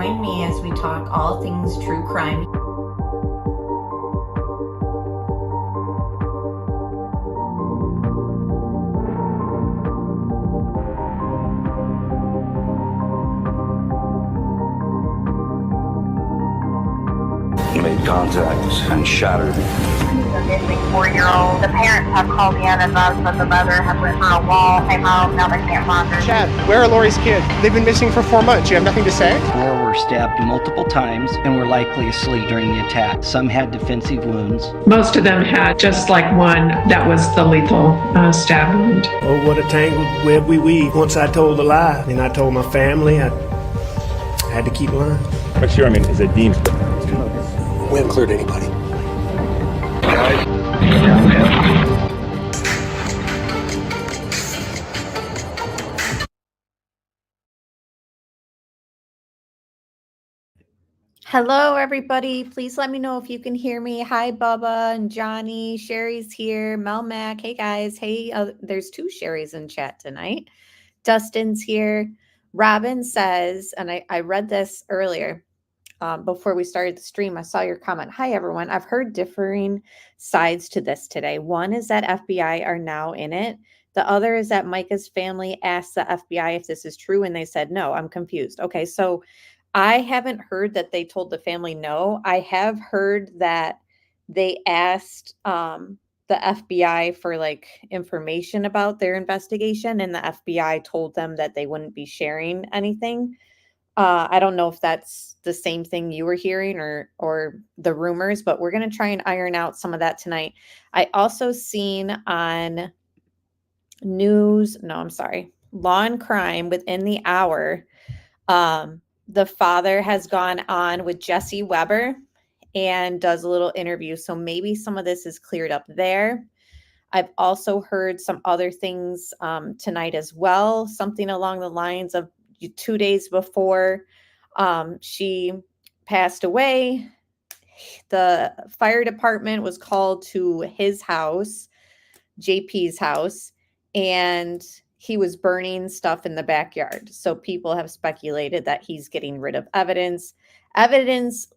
Join me as we talk all things true crime. Made contact and shattered. The missing 4-year-old. The parents have called in and advised that the mother has went through a wall, came home, now they can't find her. Chad, where are Lori's kids? They've been missing for 4 months. You have nothing to say? 4 were stabbed multiple times and were likely asleep during the attack. Some had defensive wounds. Most of them had just like one that was the lethal stab wound. Oh, what a tangled web we weave. Once I told a lie, and I told my family, I had to keep lying. But sure, I mean, is it deemed? We haven't cleared anybody. Hello, everybody. Please let me know if you can hear me. Hi, Bubba and Johnny. Sherry's here. Mel Mac. Hey, guys. Hey, there's 2 Sherrys in chat tonight. Dustin's here. Robin says, and I read this earlier before we started the stream. I saw your comment. Hi, everyone. I've heard differing sides to this today. One is that FBI are now in it. The other is that Mica's family asked the FBI if this is true, and they said no. I'm confused. Okay, so I haven't heard that they told the family no. I have heard that they asked the FBI for like information about their investigation, and the FBI told them that they wouldn't be sharing anything. I don't know if that's the same thing you were hearing or the rumors, but we're going to try and iron out some of that tonight. I also seen on Law and Crime within the hour, the father has gone on with Jesse Weber and does a little interview. So maybe some of this is cleared up there. I've also heard some other things tonight as well, something along the lines of 2 days before she passed away, the fire department was called to his house, JP's house, and he was burning stuff in the backyard. So people have speculated that he's getting rid of evidence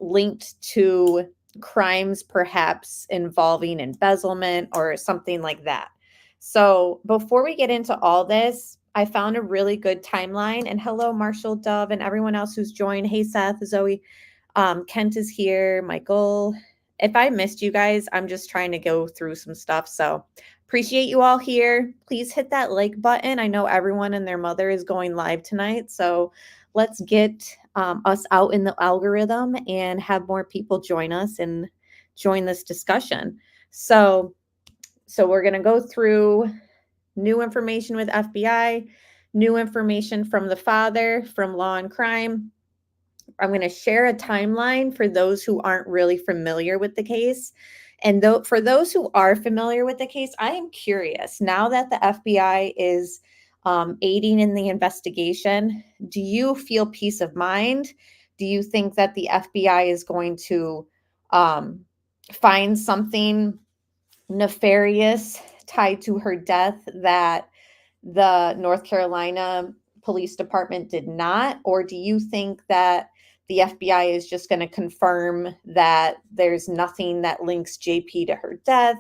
linked to crimes perhaps involving embezzlement or something like that. So before we get into all this, I found a really good timeline. And hello, Marshall, Dove, and everyone else who's joined. Hey, Seth, Zoe, Kent is here, Michael. If I missed you guys, I'm just trying to go through some stuff. So appreciate you all here. Please hit that like button. I know everyone and their mother is going live tonight. So let's get us out in the algorithm and have more people join us and join this discussion. So we're going to go through new information with FBI, new information from the father, from Law and Crime. I'm going to share a timeline for those who aren't really familiar with the case. And for those who are familiar with the case, I am curious, now that the FBI is aiding in the investigation, do you feel peace of mind? Do you think that the FBI is going to find something nefarious tied to her death that the North Carolina Police Department did not? Or do you think that the FBI is just going to confirm that there's nothing that links JP to her death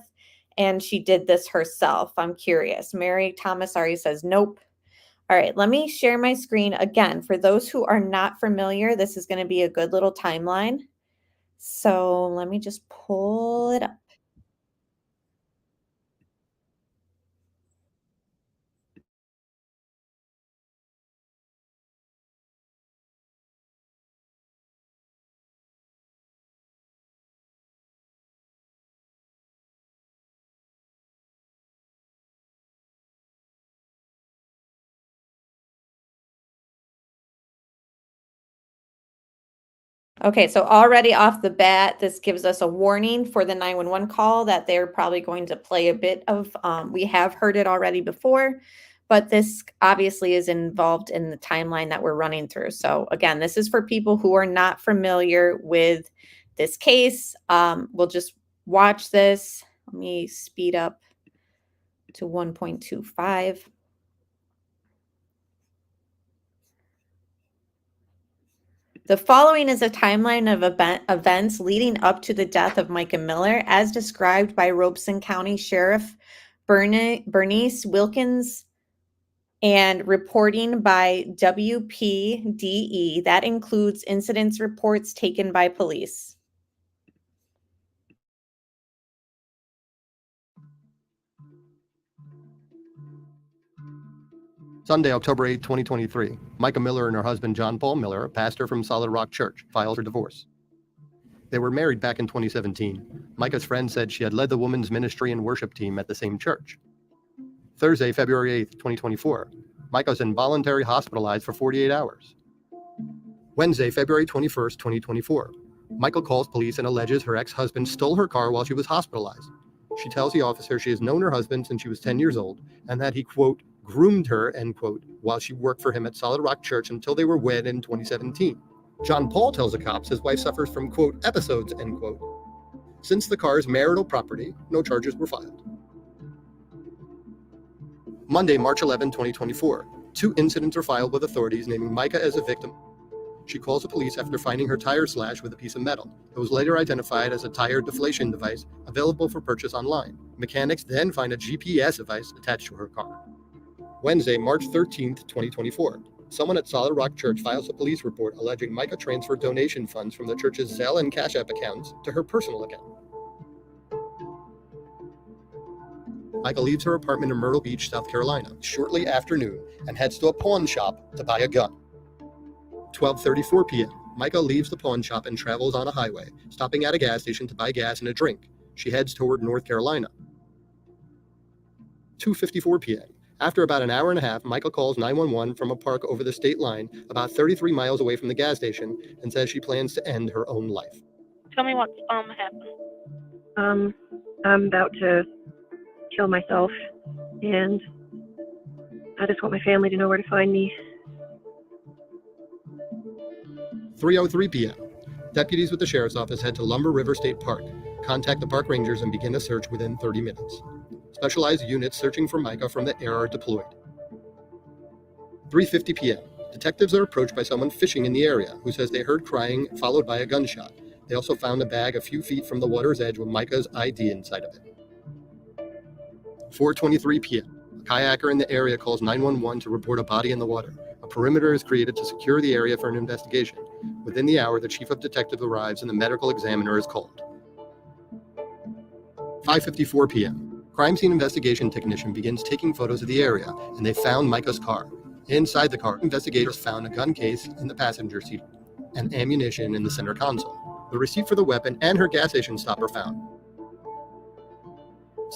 and she did this herself? I'm curious. Mary Thomasari says nope. All right, let me share my screen again. For those who are not familiar, this is going to be a good little timeline. So let me just pull it up. Okay, so already off the bat, this gives us a warning for the 911 call that they're probably going to play a bit of, we have heard it already before, but this obviously is involved in the timeline that we're running through. So again, this is for people who are not familiar with this case. We'll just watch this. Let me speed up to 1.25. The following is a timeline of events leading up to the death of Mica Miller, as described by Robeson County Sheriff Bernice Wilkins and reporting by WPDE. That includes incidents reports taken by police. Sunday, October 8, 2023. Mica Miller and her husband, John Paul Miller, a pastor from Solid Rock Church, filed for divorce. They were married back in 2017. Mica's friend said she had led the women's ministry and worship team at the same church. Thursday, February 8, 2024. Mica was involuntarily hospitalized for 48 hours. Wednesday, February 21, 2024. Mica calls police and alleges her ex-husband stole her car while she was hospitalized. She tells the officer she has known her husband since she was 10 years old and that he, quote, groomed her, end quote, while she worked for him at Solid Rock Church until they were wed in 2017. John Paul tells the cops his wife suffers from, quote, episodes, end quote. Since the car is marital property, no charges were filed. Monday, March 11, 2024. 2 incidents are filed with authorities naming Mica as a victim. She calls the police after finding her tire slashed with a piece of metal. It was later identified as a tire deflation device available for purchase online. Mechanics then find a GPS device attached to her car. Wednesday, March 13, 2024. Someone at Solid Rock Church files a police report alleging Mica transferred donation funds from the church's Zelle and Cash App accounts to her personal account. Mica leaves her apartment in Myrtle Beach, South Carolina, shortly after noon and heads to a pawn shop to buy a gun. 12:34 p.m. Mica leaves the pawn shop and travels on a highway, stopping at a gas station to buy gas and a drink. She heads toward North Carolina. 2:54 p.m. After about an hour and a half, Mica calls 911 from a park over the state line about 33 miles away from the gas station and says she plans to end her own life. Tell me what's happened. I'm about to kill myself, and I just want my family to know where to find me. 3:03 p.m. Deputies with the sheriff's office head to Lumber River State Park, contact the park rangers, and begin a search within 30 minutes. Specialized units searching for Mica from the air are deployed. 3:50 p.m. Detectives are approached by someone fishing in the area who says they heard crying followed by a gunshot. They also found a bag a few feet from the water's edge with Mica's ID inside of it. 4:23 p.m. A kayaker in the area calls 911 to report a body in the water. A perimeter is created to secure the area for an investigation. Within the hour, the chief of detectives arrives and the medical examiner is called. 5:54 p.m. Crime scene investigation technician begins taking photos of the area, and they found Mica's car. Inside the car, investigators found a gun case in the passenger seat and ammunition in the center console. The receipt for the weapon and her gas station stop are found.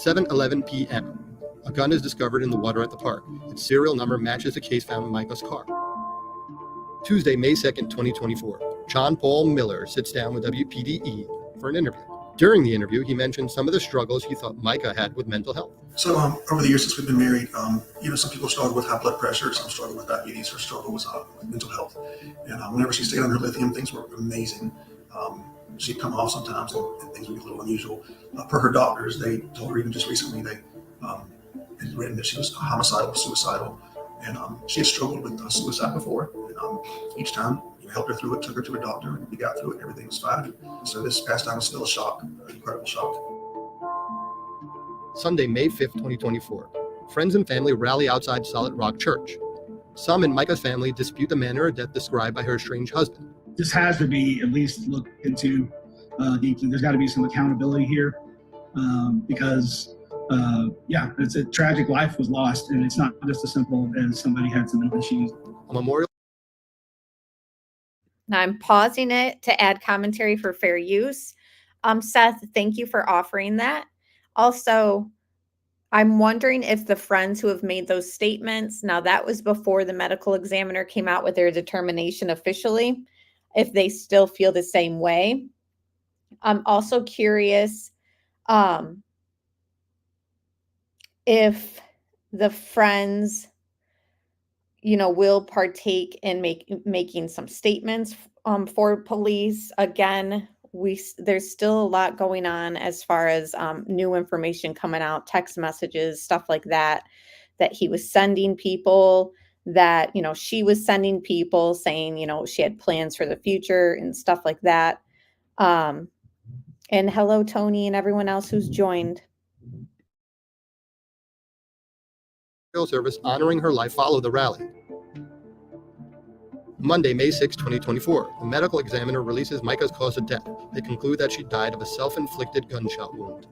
7:11 p.m. A gun is discovered in the water at the park. Its serial number matches the case found in Mica's car. Tuesday, May 2nd, 2024. John Paul Miller sits down with WPDE for an interview. During the interview, he mentioned some of the struggles he thought Mica had with mental health. So over the years since we've been married, some people struggle with high blood pressure, some struggle with diabetes, or struggle with mental health. And whenever she stayed on her lithium, things were amazing. She'd come off sometimes and things would be a little unusual. Per her doctors, they told her even just recently they had written that she was homicidal, suicidal, and she had struggled with suicide before. And each time, helped her through it, took her to a doctor, and we got through it, and everything was fine. So this past time was still a shock, an incredible shock. Sunday, May 5th, 2024. Friends and family rally outside Solid Rock Church. Some in Mica's family dispute the manner of death described by her estranged husband. This has to be at least looked into deeply. There's got to be some accountability here because, it's a tragic life was lost, and it's not just as simple as somebody had some issues. A memorial. Now I'm pausing it to add commentary for fair use. Seth, thank you for offering that. Also, I'm wondering if the friends who have made those statements, now that was before the medical examiner came out with their determination officially, if they still feel the same way. I'm also curious if the friends will partake in making some statements for police. Again, there's still a lot going on as far as new information coming out, text messages, stuff like that he was sending people that, she was sending people saying, she had plans for the future and stuff like that. And hello, Tony, and everyone else who's joined. Service honoring her life followed the rally. Monday, May 6, 2024, the medical examiner releases Mica's cause of death. They conclude that she died of a self-inflicted gunshot wound.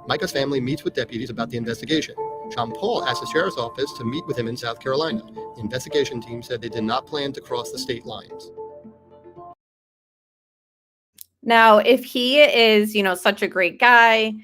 Mica's family meets with deputies about the investigation. John Paul asked the sheriff's office to meet with him in South Carolina. The investigation team said they did not plan to cross the state lines. Now, if he is, such a great guy,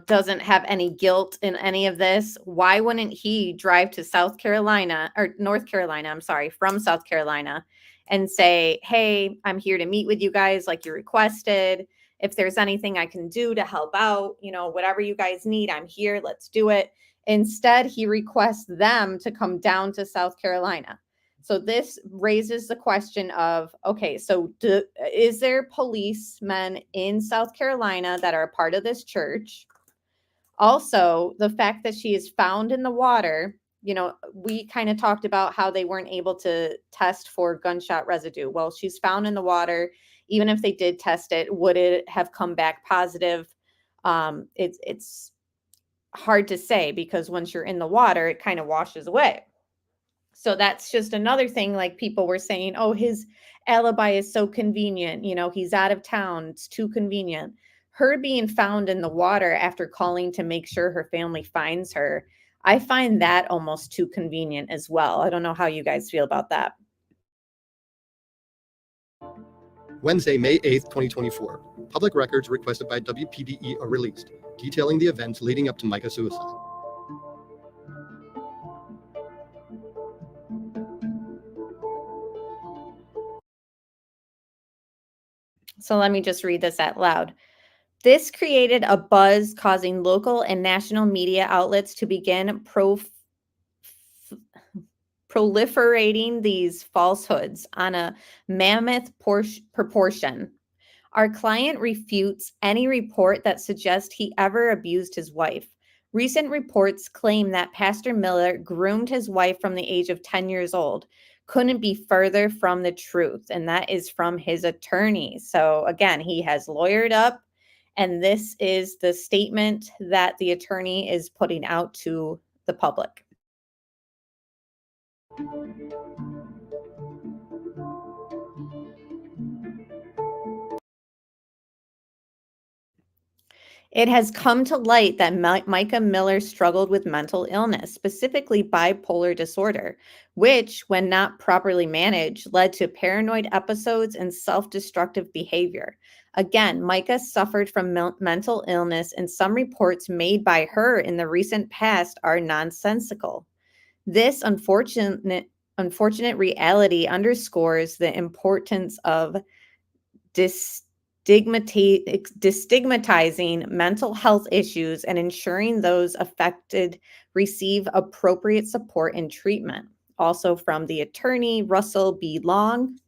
doesn't have any guilt in any of this, why wouldn't he drive to South Carolina or North Carolina, I'm sorry, from South Carolina and say, hey, I'm here to meet with you guys like you requested. If there's anything I can do to help out, whatever you guys need, I'm here. Let's do it. Instead, he requests them to come down to South Carolina. So this raises the question of, okay, so is there policemen in South Carolina that are a part of this church? Also, the fact that she is found in the water, we kind of talked about how they weren't able to test for gunshot residue. Well, she's found in the water. Even if they did test it, would it have come back positive? It's hard to say because once you're in the water, it kind of washes away. So that's just another thing, like people were saying, oh, his alibi is so convenient. He's out of town. It's too convenient. Her being found in the water after calling to make sure her family finds her, I find that almost too convenient as well. I don't know how you guys feel about that. Wednesday, May 8th, 2024. Public records requested by WPDE are released, detailing the events leading up to Mica's suicide. So let me just read this out loud. This created a buzz, causing local and national media outlets to begin proliferating these falsehoods on a mammoth proportion. Our client refutes any report that suggests he ever abused his wife. Recent reports claim that Pastor Miller groomed his wife from the age of 10 years old. Couldn't be further from the truth, and that is from his attorney. So again, he has lawyered up, and this is the statement that the attorney is putting out to the public. It has come to light that Mica Miller struggled with mental illness, specifically bipolar disorder, which, when not properly managed, led to paranoid episodes and self-destructive behavior. Again, Mica suffered from mental illness, and some reports made by her in the recent past are nonsensical. This unfortunate reality underscores the importance of destigmatizing mental health issues and ensuring those affected receive appropriate support and treatment. Also from the attorney, Russell B. Long.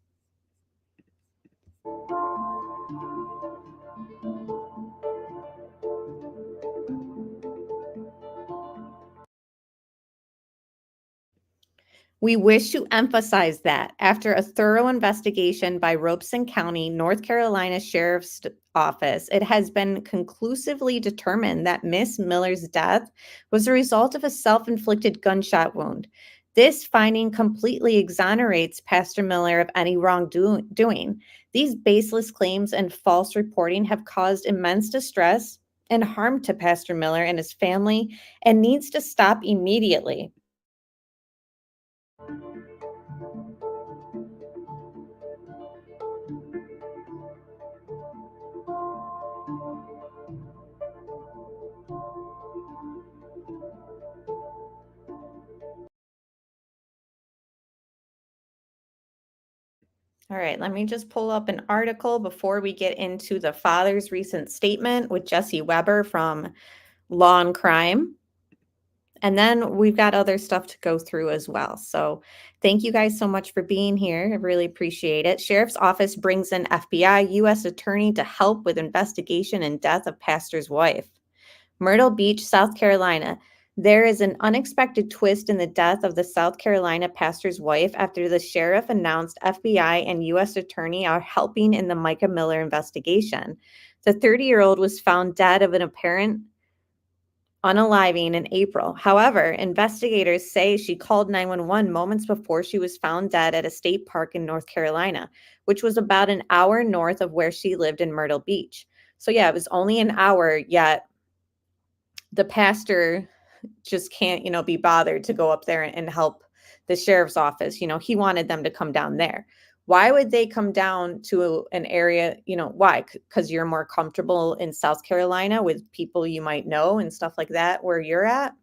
We wish to emphasize that after a thorough investigation by Robeson County, North Carolina Sheriff's Office, it has been conclusively determined that Miss Miller's death was a result of a self-inflicted gunshot wound. This finding completely exonerates Pastor Miller of any wrongdoing. These baseless claims and false reporting have caused immense distress and harm to Pastor Miller and his family and needs to stop immediately. All right, let me just pull up an article before we get into the father's recent statement with Jesse Weber from Law and Crime. And then we've got other stuff to go through as well. So thank you guys so much for being here. I really appreciate it. Sheriff's Office brings in FBI U.S. Attorney to help with investigation and death of pastor's wife. Myrtle Beach, South Carolina. There is an unexpected twist in the death of the South Carolina pastor's wife after the sheriff announced FBI and U.S. attorney are helping in the Mica Miller investigation. The 30-year-old was found dead of an apparent unaliving in April. However, investigators say she called 911 moments before she was found dead at a state park in North Carolina, which was about an hour north of where she lived in Myrtle Beach. So yeah, it was only an hour, yet the pastor just can't, be bothered to go up there and help the sheriff's office. He wanted them to come down there. Why would they come down to an area? Why? Because you're more comfortable in South Carolina with people you might know and stuff like that where you're at.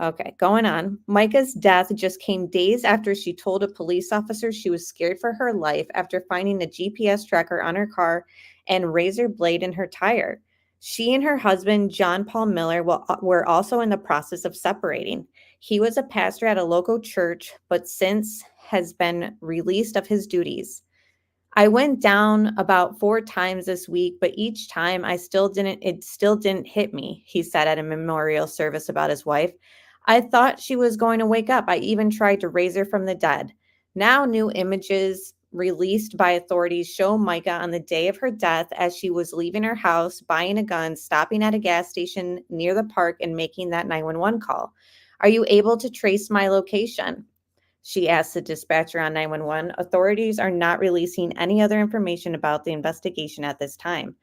Okay, going on. Mica's death just came days after she told a police officer she was scared for her life after finding a GPS tracker on her car and razor blade in her tire. She and her husband, John Paul Miller, were also in the process of separating. He was a pastor at a local church, but since has been released of his duties. I went down about 4 times this week, but each time it still didn't hit me, he said at a memorial service about his wife. I thought she was going to wake up. I even tried to raise her from the dead. Now new images released by authorities show Mica on the day of her death as she was leaving her house, buying a gun, stopping at a gas station near the park, and making that 911 call. Are you able to trace my location? She asked the dispatcher on 911. Authorities are not releasing any other information about the investigation at this time.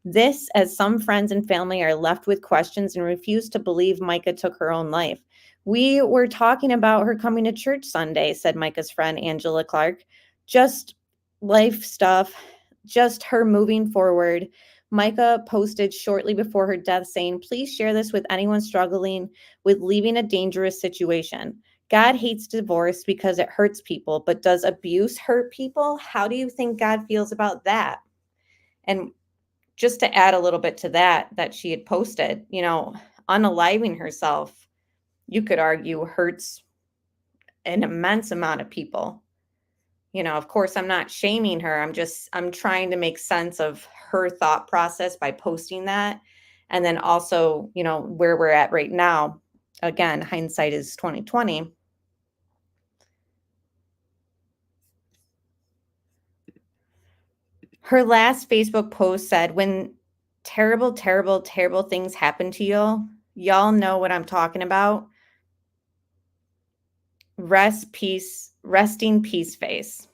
This, as some friends and family are left with questions and refuse to believe Mica took her own life. We were talking about her coming to church Sunday, said Mica's friend Angela Clark. Just life stuff, just her moving forward. Mica posted shortly before her death saying, please share this with anyone struggling with leaving a dangerous situation. God hates divorce because it hurts people, but does abuse hurt people? How do you think God feels about that? And just to add a little bit to that she had posted, unaliving herself, you could argue hurts an immense amount of people. Of course, I'm not shaming her. I'm trying to make sense of her thought process by posting that. And then also, where we're at right now. Again, hindsight is 2020. Her last Facebook post said, when terrible, terrible, terrible things happen to y'all know what I'm talking about. Resting peace face.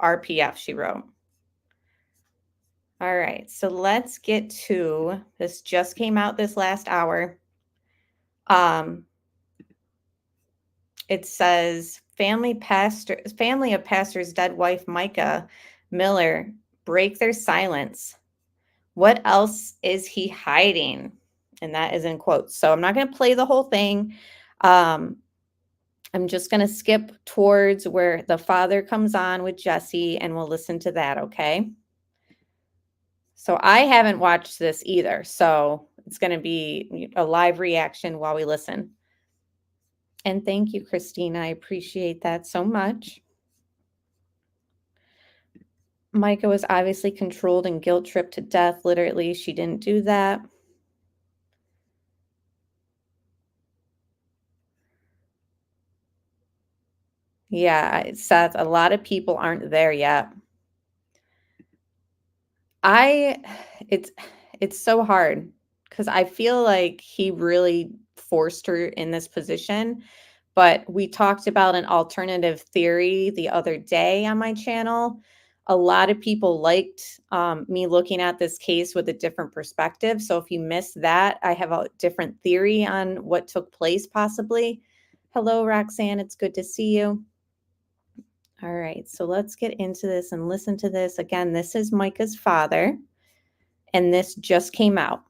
RPF, she wrote. All right, so let's get to this. Just came out this last hour. It says family of pastor's dead wife Mica Miller break their silence. What else is he hiding? And that is in quotes. So I'm not going to play the whole thing. I'm just going to skip towards where the father comes on with Jesse, and we'll listen to that, okay? So I haven't watched this either. So it's going to be a live reaction while we listen. And thank you, Christina. I appreciate that so much. Mica was obviously controlled and guilt-tripped to death. Literally, she didn't do that. Yeah, Seth, a lot of people aren't there yet. It's so hard because I feel like he really forced her in this position. But we talked about an alternative theory the other day on my channel. A lot of people liked me looking at this case with a different perspective. So if you missed that, I have a different theory on what took place possibly. Hello, Roxanne. It's good to see you. All right, so let's get into this and listen to this. Again, this is Mica's father, and this just came out.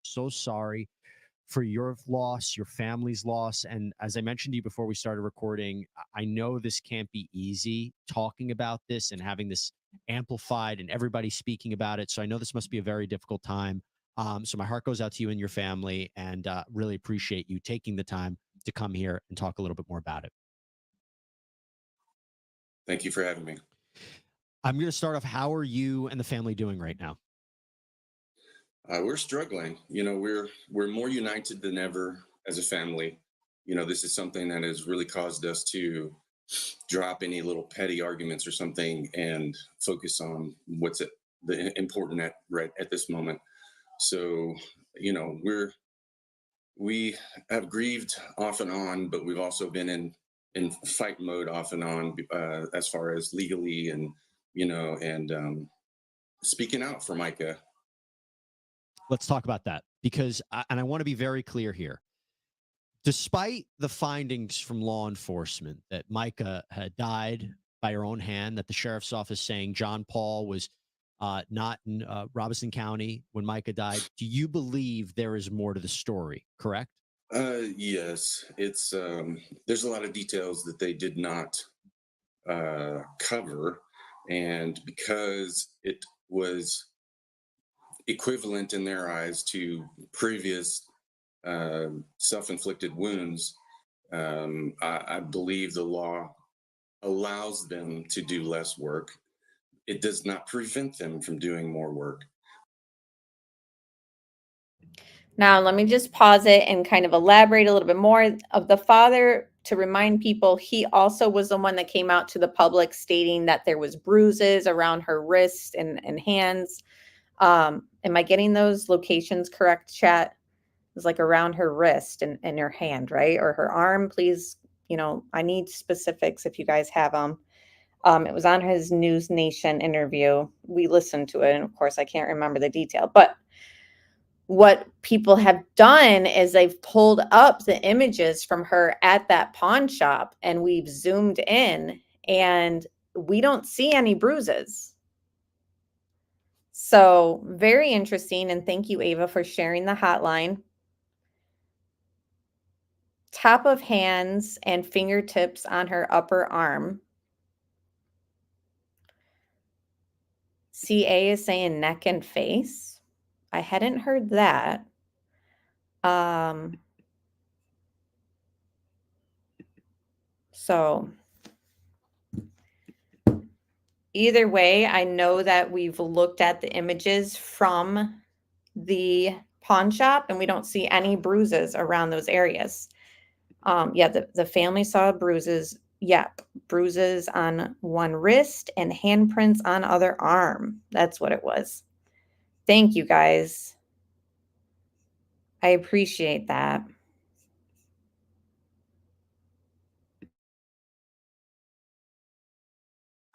So sorry for your loss, your family's loss. And as I mentioned to you before we started recording, I know this can't be easy talking about this and having this amplified and everybody speaking about it. So I know this must be a very difficult time. So my heart goes out to you and your family, and really appreciate you taking the time to come here and talk a little bit more about it. Thank you for having me. I'm going to start off. How are you and the family doing right now? We're struggling. You know, we're more united than ever as a family. You know, this is something that has really caused us to drop any little petty arguments or something and focus on what's the important right at this moment. So, you know, we have grieved off and on, but we've also been in fight mode off and on, as far as legally and speaking out for Mica. Let's talk about that because, and I want to be very clear here. Despite the findings from law enforcement that Mica had died by her own hand, that the sheriff's office saying John Paul was not in Robeson County when Mica died, do you believe there is more to the story? Correct? Yes, it's there's a lot of details that they did not cover, and because it was equivalent in their eyes to previous self-inflicted wounds, I believe the law allows them to do less work. It does not prevent them from doing more work. Now, let me just pause it and kind of elaborate a little bit more. Of the father, to remind people, he also was the one that came out to the public stating that there was bruises around her wrists and hands. Am I getting those locations correct, chat? It was like around her wrist and her hand, right? Or her arm, please. I need specifics if you guys have them. It was on his News Nation interview. We listened to it, and of course, I can't remember the detail, but what people have done is they've pulled up the images from her at that pawn shop, and we've zoomed in, and we don't see any bruises. So very interesting. And thank you, Ava, for sharing the hotline. Top of hands and fingertips on her upper arm. CA is saying neck and face. I hadn't heard that. So either way, I know that we've looked at the images from the pawn shop and we don't see any bruises around those areas. Yeah, the family saw bruises. Yep, bruises on one wrist and handprints on other arm. That's what it was. Thank you, guys. I appreciate that.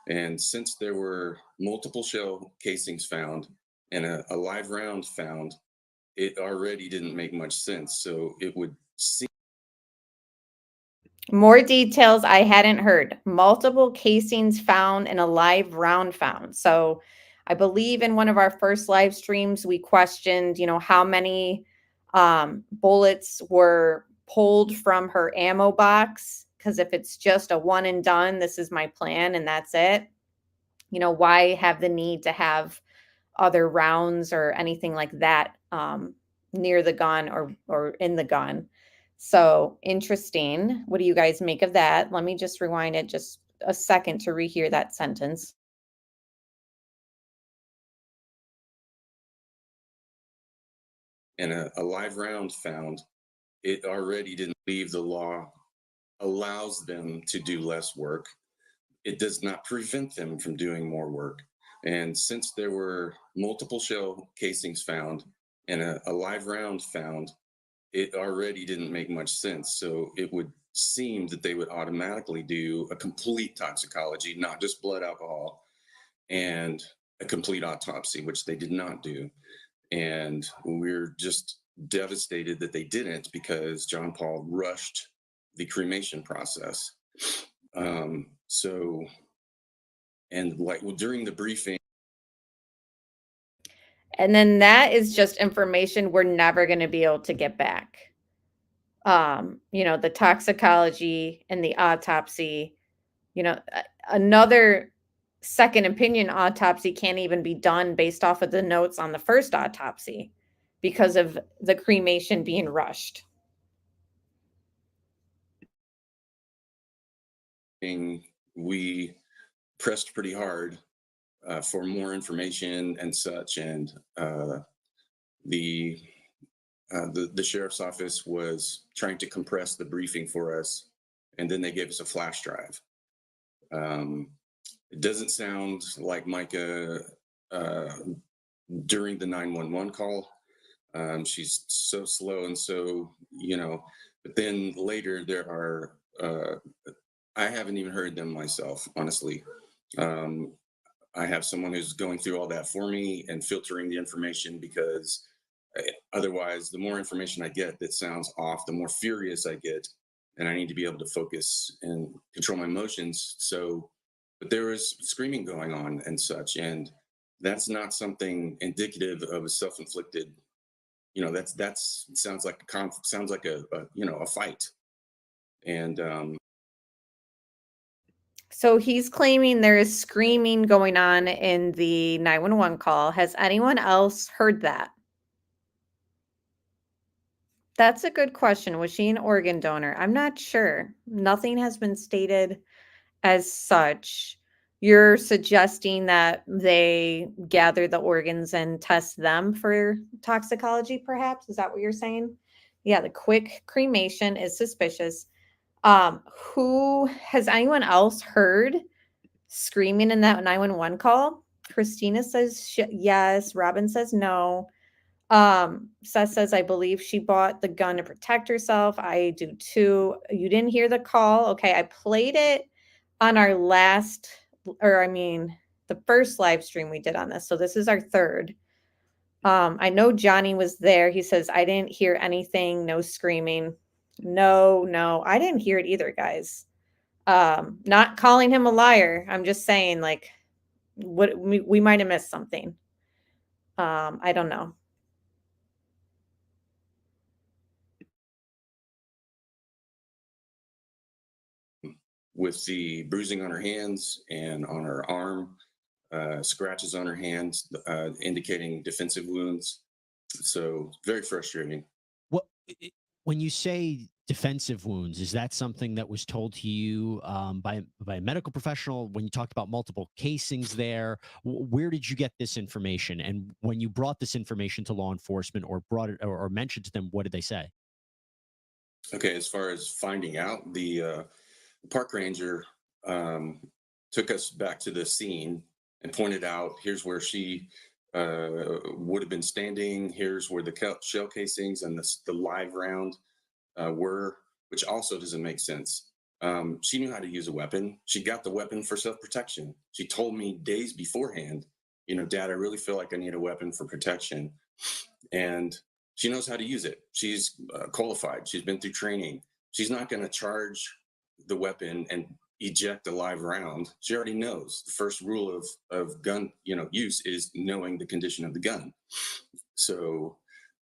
And since there were multiple shell casings found and a live round found, it already didn't make much sense. So it would seem. More details I hadn't heard. Multiple casings found and a live round found. So I believe in one of our first live streams, we questioned, how many bullets were pulled from her ammo box. Because if it's just a one and done, this is my plan and that's it. Why have the need to have other rounds or anything like that near the gun or in the gun? So interesting. What do you guys make of that? Let me just rewind it just a second to rehear that sentence. And a live round found, it already didn't leave. The law allows them to do less work. It does not prevent them from doing more work. And since there were multiple shell casings found and a live round found, it already didn't make much sense. So it would seem that they would automatically do a complete toxicology, not just blood alcohol, and a complete autopsy, which they did not do. And we're just devastated that they didn't, because John Paul rushed the cremation process. And like during the briefing. And then that is just information we're never going to be able to get back. The toxicology and the autopsy, another second opinion autopsy can't even be done based off of the notes on the first autopsy because of the cremation being rushed. We pressed pretty hard for more information and such, and the sheriff's office was trying to compress the briefing for us, and then they gave us a flash drive. It doesn't sound like Mica during the 911 call. She's so slow and so, but then later there are, I haven't even heard them myself, honestly. I have someone who's going through all that for me and filtering the information, because otherwise, the more information I get that sounds off, the more furious I get, and I need to be able to focus and control my emotions. So, but there was screaming going on and such, and that's not something indicative of a self-inflicted. That's sounds like a fight, and So he's claiming there is screaming going on in the 911 call. Has anyone else heard that? That's a good question. Was she an organ donor? I'm not sure. Nothing has been stated as such. You're suggesting that they gather the organs and test them for toxicology, perhaps? Is that what you're saying? Yeah, the quick cremation is suspicious. Who has anyone else heard screaming in that 911 call? Christina says yes. Robin says no. Seth says, I believe she bought the gun to protect herself. I do too. You didn't hear the call. Okay. I played it on our the first live stream we did on this. So this is our third. I know Johnny was there. He says, I didn't hear anything. No screaming. No, I didn't hear it either, guys. Not calling him a liar. I'm just saying, like, what we might have missed something. I don't know. with the bruising on her hands and on her arm, scratches on her hands, indicating defensive wounds. So very frustrating. What when you say defensive wounds, is that something that was told to you by a medical professional when you talked about multiple casings there? Where did you get this information? And when you brought this information to law enforcement or brought it or mentioned to them, what did they say? Okay, as far as finding out, the park ranger took us back to the scene and pointed out, here's where she would have been standing. Here's where the shell casings and the live round were, which also doesn't make sense. She knew how to use a weapon. She got the weapon for self-protection. She told me days beforehand, Dad, I really feel like I need a weapon for protection. And she knows how to use it. She's qualified. She's been through training. She's not going to charge the weapon and eject a live round. She already knows the first rule of gun use is knowing the condition of the gun. So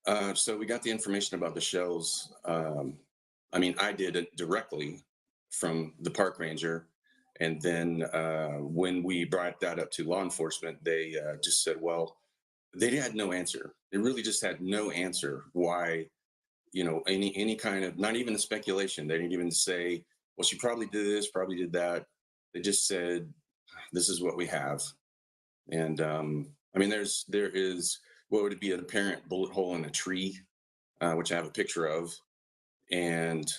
we got the information about the shells. I did it directly from the park ranger, and then when we brought that up to law enforcement, they just said, well, they had no answer. They really just had no answer why, any kind of, not even a speculation. They didn't even say, well, she probably did this, probably did that. They just said, this is what we have. And there is what would be an apparent bullet hole in a tree, which I have a picture of. And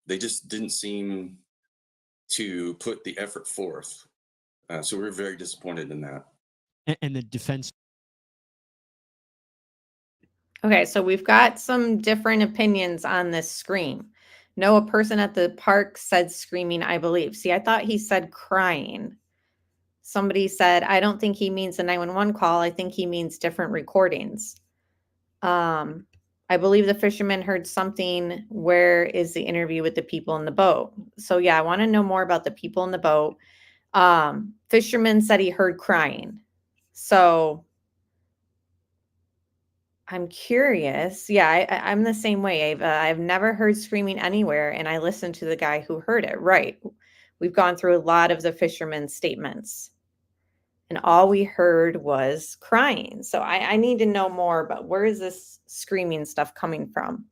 they just didn't seem to put the effort forth. So we're very disappointed in that. And the defense. Okay, so we've got some different opinions on this scream. No, a person at the park said screaming, I believe. See, I thought he said crying. Somebody said, I don't think he means the 911 call. I think he means different recordings. I believe the fisherman heard something. Where is the interview with the people in the boat? So yeah, I want to know more about the people in the boat. Fisherman said he heard crying. So I'm curious. Yeah, I'm the same way. I've never heard screaming anywhere, and I listened to the guy who heard it. Right. We've gone through a lot of the fisherman's statements, and all we heard was crying. So I need to know more about where is this screaming stuff coming from?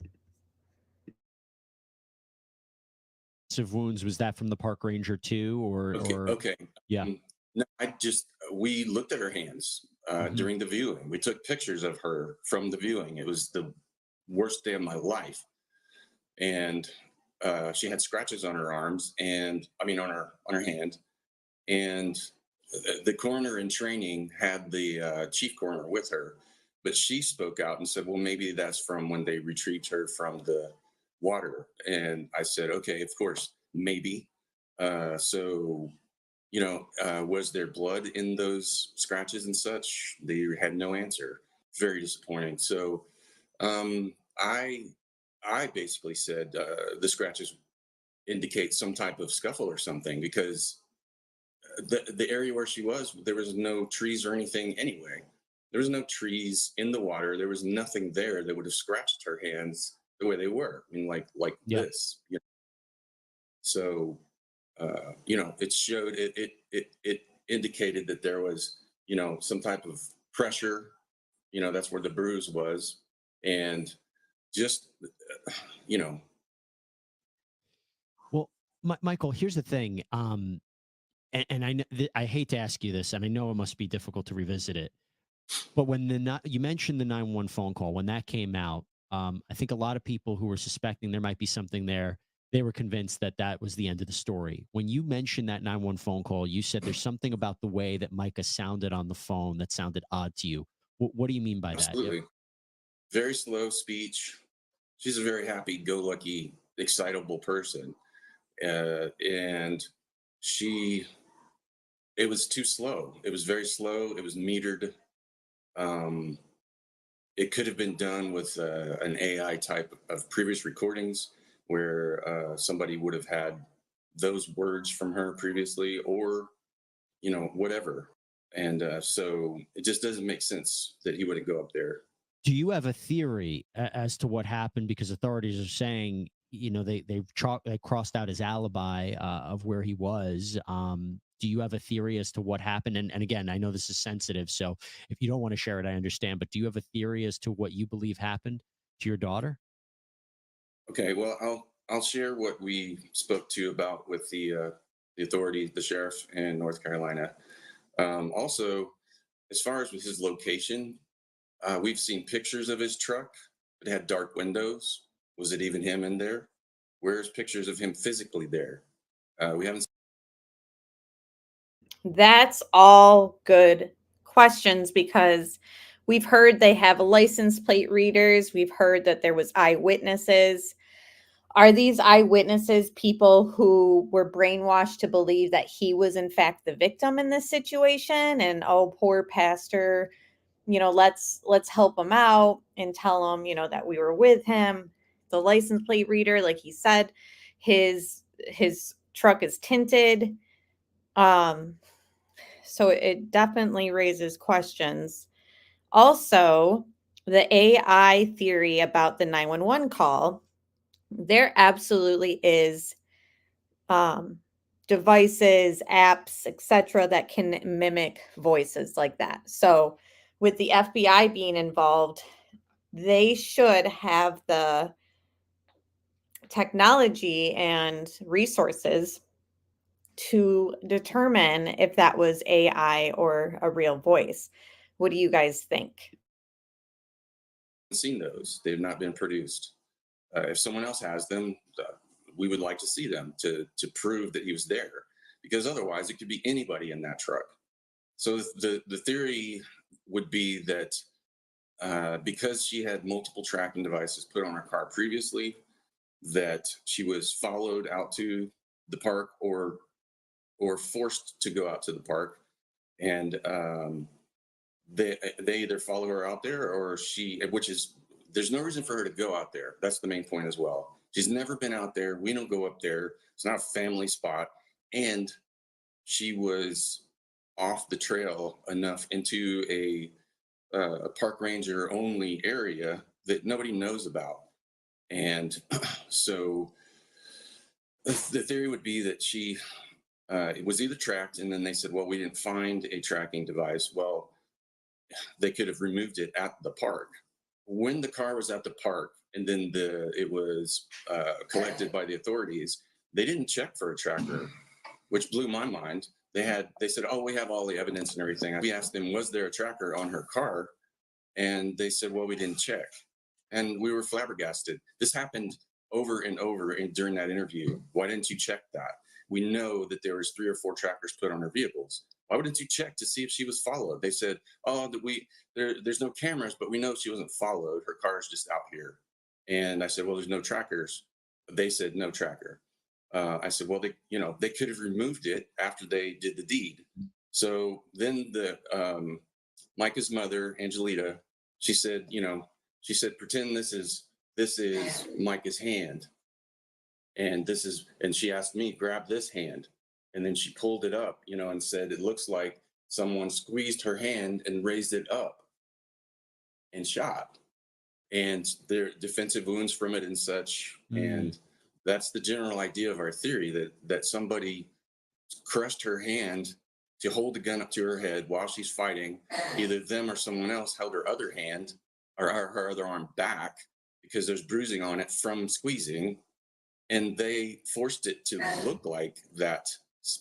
Of wounds, was that from the park ranger too, or okay. Yeah. No, we looked at her hands. during the viewing. We took pictures of her from the viewing. It was the worst day of my life. And she had scratches on her arms and on her hand. And the coroner in training had the chief coroner with her, but she spoke out and said, well, maybe that's from when they retrieved her from the water. And I said, okay, of course, maybe. Was there blood in those scratches and such? They had no answer. Very disappointing. So I basically said the scratches indicate some type of scuffle or something, because the area where she was, there was no trees or anything anyway. There was no trees in the water. There was nothing there that would have scratched her hands the way they were. Like this. So, it showed it indicated that there was, some type of pressure. That's where the bruise was, and just, Well, Michael, here's the thing. And I hate to ask you this, and I know it must be difficult to revisit it, but when you mentioned the 911 phone call, when that came out, I think a lot of people who were suspecting there might be something there, they were convinced that that was the end of the story. When you mentioned that 911 phone call, you said there's something about the way that Mica sounded on the phone that sounded odd to you. What do you mean by that? Absolutely. Very slow speech. She's a very happy-go-lucky, excitable person. And it was too slow. It was very slow. It was metered. It could have been done with an AI type of previous recordings where somebody would have had those words from her previously, or, whatever. And so it just doesn't make sense that he wouldn't go up there. Do you have a theory as to what happened? Because authorities are saying, they crossed out his alibi of where he was. Do you have a theory as to what happened? And again, I know this is sensitive, so if you don't want to share it, I understand. But do you have a theory as to what you believe happened to your daughter? Okay, well, I'll share what we spoke to about with the authorities, the sheriff in North Carolina. Also, as far as with his location, we've seen pictures of his truck. It had dark windows. Was it even him in there? Where's pictures of him physically there? We haven't. That's all good questions, because we've heard they have license plate readers. We've heard that there was eyewitnesses. Are these eyewitnesses people who were brainwashed to believe that he was in fact the victim in this situation? And oh, poor pastor, let's help him out and tell him, that we were with him. The license plate reader, like he said, his truck is tinted. So it definitely raises questions. Also, the AI theory about the 911 call, there absolutely is devices, apps, etc., that can mimic voices like that. So with the FBI being involved, they should have the technology and resources to determine if that was AI or a real voice. What do you guys think? Seen those. They've not been produced. If someone else has them, we would like to see them to prove that he was there, because otherwise it could be anybody in that truck. So the theory would be that because she had multiple tracking devices put on her car previously, that she was followed out to the park or forced to go out to the park, and they either follow her out there, or there's no reason for her to go out there. That's the main point as well. She's never been out there. We don't go up there. It's not a family spot. And she was off the trail enough into a park ranger only area that nobody knows about. And so the theory would be that she was either tracked, and then they said, well, we didn't find a tracking device. Well, they could have removed it at the park. When the car was at the park, and then it was collected by the authorities, they didn't check for a tracker, which blew my mind. They said, oh, we have all the evidence and everything. We asked them, was there a tracker on her car? And they said, well, we didn't check. And we were flabbergasted. This happened over and over during that interview. Why didn't you check that? We know that there was 3 or 4 trackers put on her vehicles. Why wouldn't you check to see if she was followed? They said, oh, there's no cameras, but we know she wasn't followed. Her car is just out here. And I said, well, there's no trackers. They said no tracker. I said, well, they could have removed it after they did the deed. So then Mica's mother, Angelita, she said, pretend this is Mica's hand. And she asked me, grab this hand. And then she pulled it up, and said, it looks like someone squeezed her hand and raised it up and shot. And there are defensive wounds from it and such. And that's the general idea of our theory, that somebody crushed her hand to hold the gun up to her head while she's fighting. Either them or someone else held her other hand or her other arm back, because there's bruising on it from squeezing. And they forced it to look like that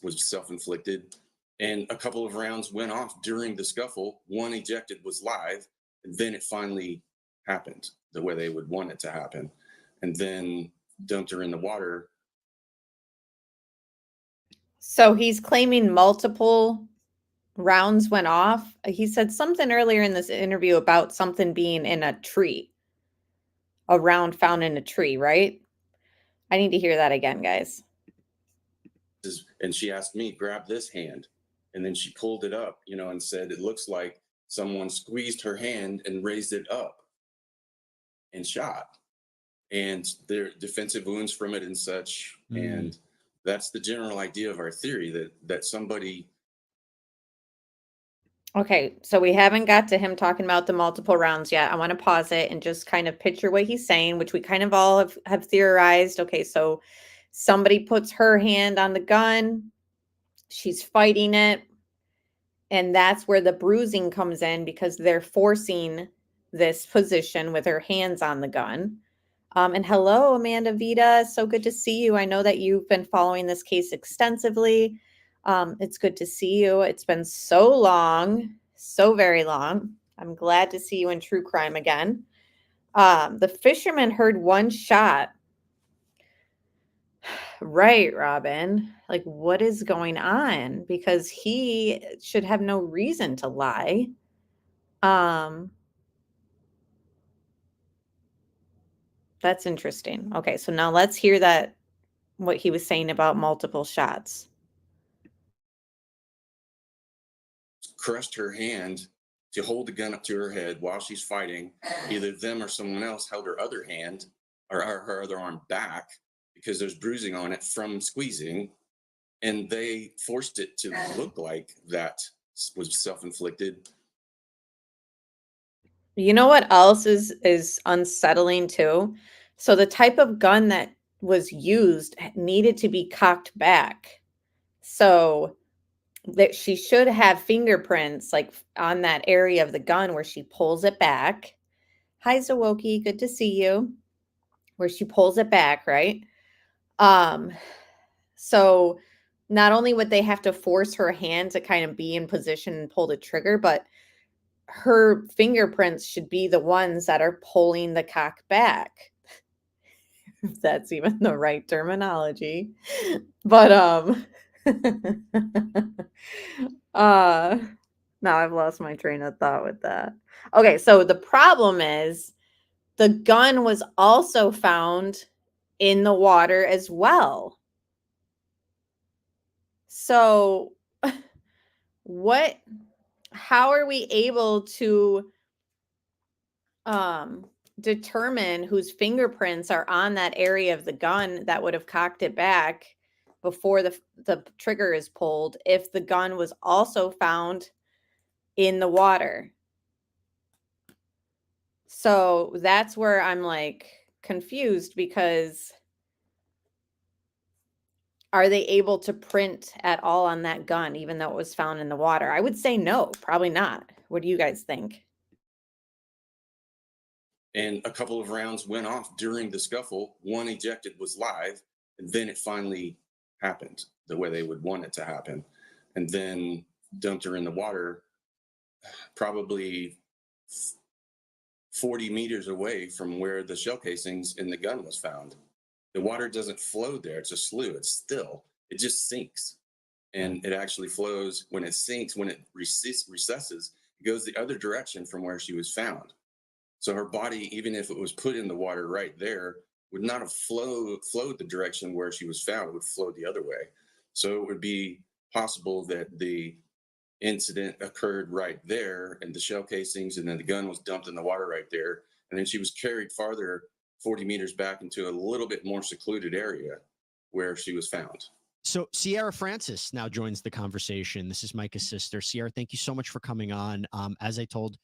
was self-inflicted. And a couple of rounds went off during the scuffle. One ejected was live. And then it finally happened the way they would want it to happen. And then dumped her in the water. So he's claiming multiple rounds went off. He said something earlier in this interview about something being in a tree, a round found in a tree, right? I need to hear that again, guys. And she asked me, grab this hand. And then she pulled it up, and said, it looks like someone squeezed her hand and raised it up and shot. And there are defensive wounds from it and such. And that's the general idea of our theory, that somebody. Okay, so we haven't got to him talking about the multiple rounds yet. I want to pause it and just kind of picture what he's saying, which we kind of all have theorized. Okay, so somebody puts her hand on the gun, she's fighting it, and that's where the bruising comes in, because they're forcing this position with her hands on the gun. And hello, Amanda Vita. So good to see you. I know that you've been following this case extensively. It's good to see you. It's been so long, so very long. I'm glad to see you in true crime again. The fisherman heard one shot. Right, Robin. Like, what is going on? Because he should have no reason to lie. That's interesting. Okay, so now let's hear that, what he was saying about multiple shots. Crushed her hand to hold the gun up to her head while she's fighting. Either them or someone else held her other hand or her other arm back, because there's bruising on it from squeezing. And they forced it to look like that was self-inflicted. You know what else is unsettling too? So the type of gun that was used needed to be cocked back. So that she should have fingerprints like on that area of the gun where she pulls it back. Hi, Zawoki, good to see you. Where she pulls it back, right? So not only would they have to force her hand to kind of be in position and pull the trigger, but her fingerprints should be the ones that are pulling the cock back. If that's even the right terminology. But now I've lost my train of thought with that. Okay, so the problem is the gun was also found in the water as well. So how are we able to determine whose fingerprints are on that area of the gun that would have cocked it back before the trigger is pulled if the gun was also found in the water? So that's where I'm like confused, because are they able to print at all on that gun even though it was found in the water? I would say no, probably not. What do you guys think? And a couple of rounds went off during the scuffle. One ejected was live, and then it finally happened the way they would want it to happen. and then dumped her in the water, probably 40 meters away from where the shell casings in the gun was found. The water doesn't flow there. It's a slough. It's still. It just sinks. And it actually flows when it sinks, when it recesses, it goes the other direction from where she was found. So her body, even if it was put in the water right there, would not have flowed the direction where she was found. It would flow the other way. So it would be possible that the incident occurred right there and the shell casings, and then the gun was dumped in the water right there. And then she was carried farther 40 meters back into a little bit more secluded area where she was found. So Sierra Francis now joins the conversation. This is Mica's sister. Sierra, thank you so much for coming on. As I told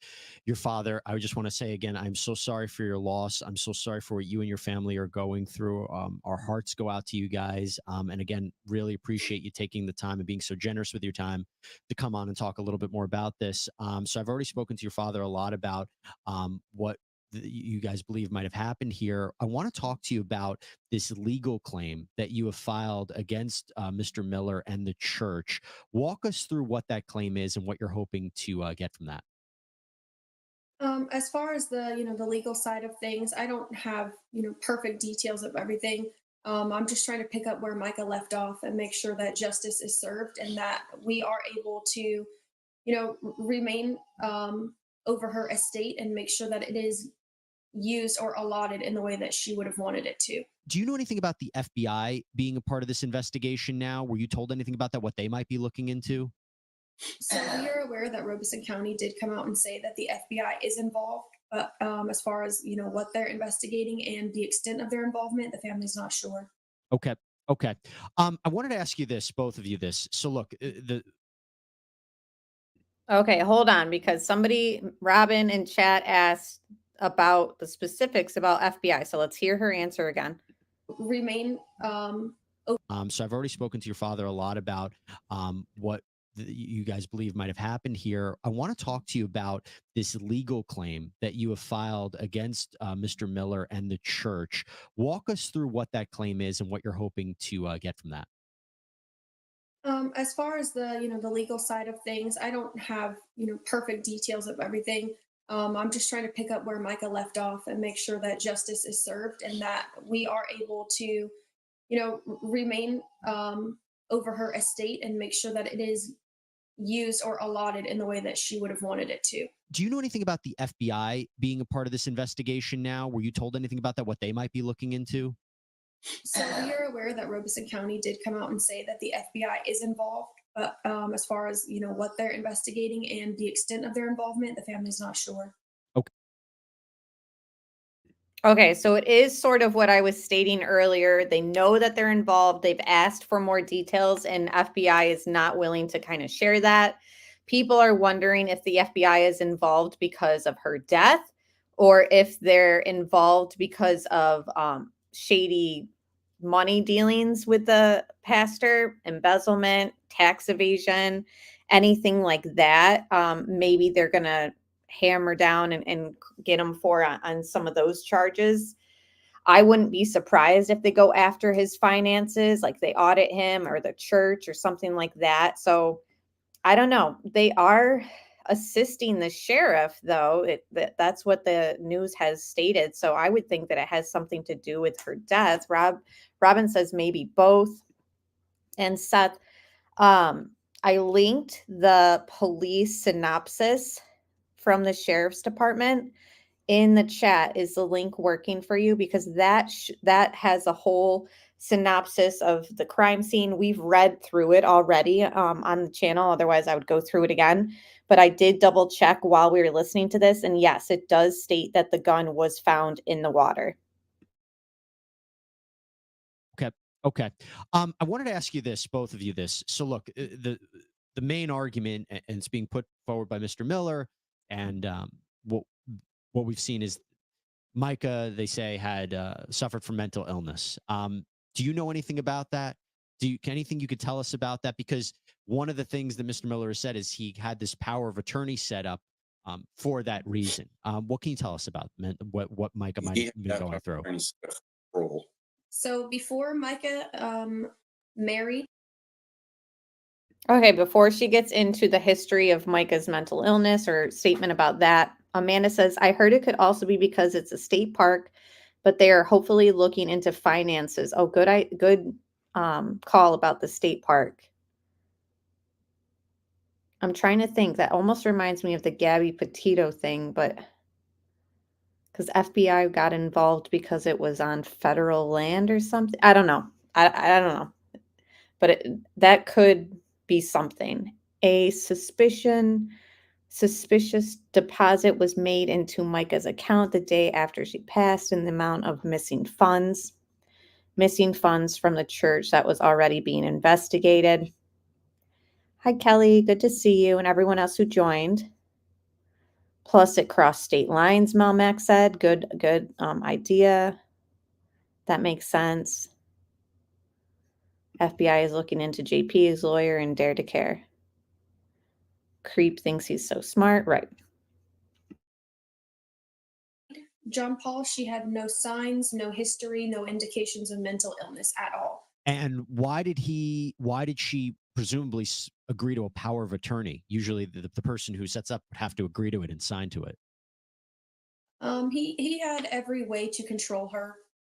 your father, I just want to say again, I'm so sorry for your loss. I'm so sorry for what you and your family are going through. Our hearts go out to you guys. And again, really appreciate you taking the time and being so generous with your time to come on and talk a little bit more about this. So I've already spoken to your father a lot about what you guys believe might have happened here. I want to talk to you about this legal claim that you have filed against Mr. Miller and the church. Walk us through what that claim is and what you're hoping to get from that. As far as the legal side of things, I don't have perfect details of everything. I'm just trying to pick up where Mica left off and make sure that justice is served and that we are able to remain over her estate and make sure that it is used or allotted in the way that she would have wanted it to. Do you know anything about the FBI being a part of this investigation now? Were you told anything about that, what they might be looking into? So we are aware that Robeson County did come out and say that the FBI is involved, but as far as what they're investigating and the extent of their involvement, the family's not sure. Okay. Okay. I wanted to ask you this, both of you this. So look, Okay, hold on, because somebody, Robin in chat, asked about the specifics about FBI. So let's hear her answer again. Remain. So I've already spoken to your father a lot about what you guys believe might have happened here. I want to talk to you about this legal claim that you have filed against Mr. Miller and the church. Walk us through what that claim is and what you're hoping to get from that. As far as the legal side of things, I don't have perfect details of everything. I'm just trying to pick up where Mica left off and make sure that justice is served and that we are able to remain over her estate and make sure that it is used or allotted in the way that she would have wanted it to. Do you know anything about the FBI being a part of this investigation now? Were you told anything about that, what they might be looking into? So we are aware that Robeson County did come out and say that the FBI is involved, but as far as what they're investigating and the extent of their involvement, the family's not sure. Okay, so it is sort of what I was stating earlier. They know that they're involved. They've asked for more details, and FBI is not willing to kind of share that. People are wondering if the FBI is involved because of her death or if they're involved because of shady money dealings with the pastor, embezzlement, tax evasion, anything like that. Maybe they're going to hammer down and get him on some of those charges. I wouldn't be surprised if they go after his finances, like they audit him or the church or something like that. So I don't know. They are assisting the sheriff, though. That's what the news has stated. So I would think that it has something to do with her death. Robin says maybe both. And Seth, I linked the police synopsis from the sheriff's department in the chat. Is the link working for you? Because that has a whole synopsis of the crime scene. We've read through it already on the channel. Otherwise, I would go through it again. But I did double check while we were listening to this. And yes, it does state that the gun was found in the water. Okay. I wanted to ask you this, both of you this. So look, the main argument, and it's being put forward by Mr. Miller, and what we've seen is Mica, they say, had suffered from mental illness. Do you know anything about that? Anything you could tell us about that? Because one of the things that Mr. Miller has said is he had this power of attorney set up for that reason. What can you tell us about what Mica might have been going through? So before Mica married. Okay, before she gets into the history of Micah's mental illness or statement about that, Amanda says, I heard it could also be because it's a state park, but they are hopefully looking into finances. Oh, good call about the state park. I'm trying to think. That almost reminds me of the Gabby Petito thing, but because FBI got involved because it was on federal land or something. I don't know. I don't know. But that could be something. A suspicious deposit was made into Mica's account the day after she passed in the amount of missing funds from the church that was already being investigated. Hi, Kelly. Good to see you and everyone else who joined. Plus, it crossed state lines, Melmac said. Good idea. That makes sense. FBI is looking into JP's lawyer and Dare to Care. Creep thinks he's so smart. Right. John Paul, she had no signs, no history, no indications of mental illness at all. And why did she presumably agree to a power of attorney? Usually the person who sets up would have to agree to it and sign to it. He had every way to control her,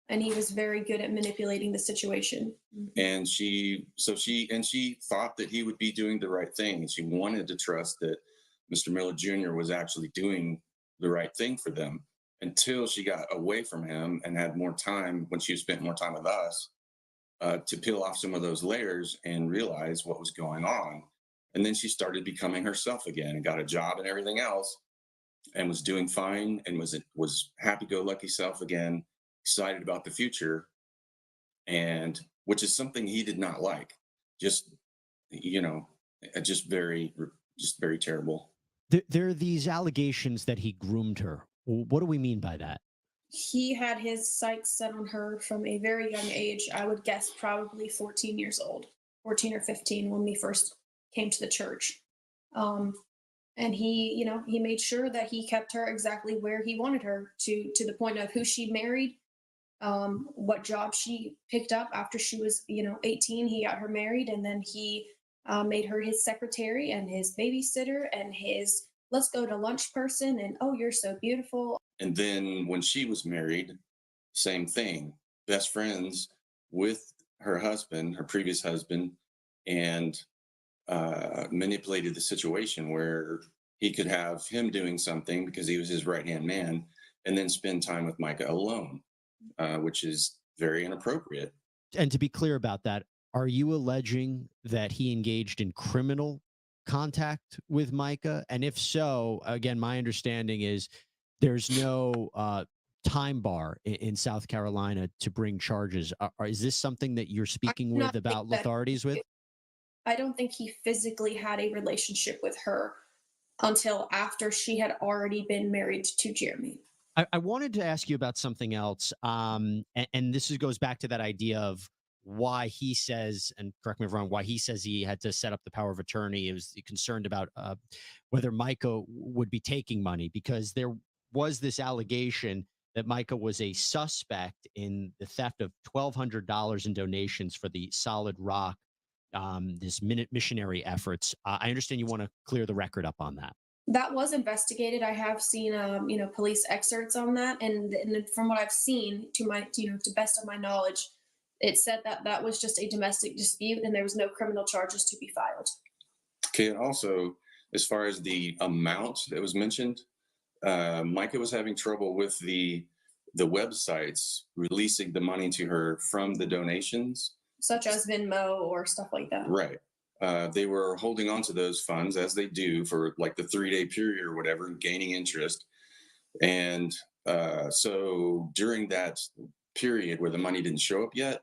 and he was very good at manipulating the situation. And she thought that he would be doing the right thing. And she wanted to trust that Mr. Miller Jr. was actually doing the right thing for them until she got away from him and had more time when she spent more time with us to peel off some of those layers and realize what was going on. And then she started becoming herself again and got a job and everything else and was doing fine and was happy-go-lucky self again, excited about the future, and which is something he did not like. Just very terrible. There are these allegations that he groomed her. What do we mean by that? He had his sights set on her from a very young age. I would guess probably 14 years old, 14 or 15 when we first came to the church. And he made sure that he kept her exactly where he wanted her to the point of who she married, what job she picked up after she was 18. He got her married, and then he made her his secretary and his babysitter and his let's go to lunch person, and oh, you're so beautiful. And then when she was married, same thing, best friends with her husband, her previous husband, and manipulated the situation where he could have him doing something because he was his right-hand man and then spend time with Mica alone, which is very inappropriate. And to be clear about that, are you alleging that he engaged in criminal contact with Mica? And if so, again, my understanding is there's no time bar in South Carolina to bring charges. Is this something that you're speaking with about authorities with? I don't think he physically had a relationship with her until after she had already been married to Jeremy. I wanted to ask you about something else. And this goes back to that idea of why he says, and correct me if I'm wrong, why he says he had to set up the power of attorney. He was concerned about whether Mica would be taking money, because there was this allegation that Mica was a suspect in the theft of $1,200 in donations for the Solid Rock, this missionary efforts. I understand you want to clear the record up on that. That was investigated. I have seen, police excerpts on that, and from what I've seen, to best of my knowledge, it said that that was just a domestic dispute, and there was no criminal charges to be filed. Okay, and also, as far as the amount that was mentioned, Mica was having trouble with the websites releasing the money to her from the donations, such as Venmo or stuff like that. Right. They were holding on to those funds, as they do, for like the 3-day period or whatever, gaining interest. And so during that period where the money didn't show up yet,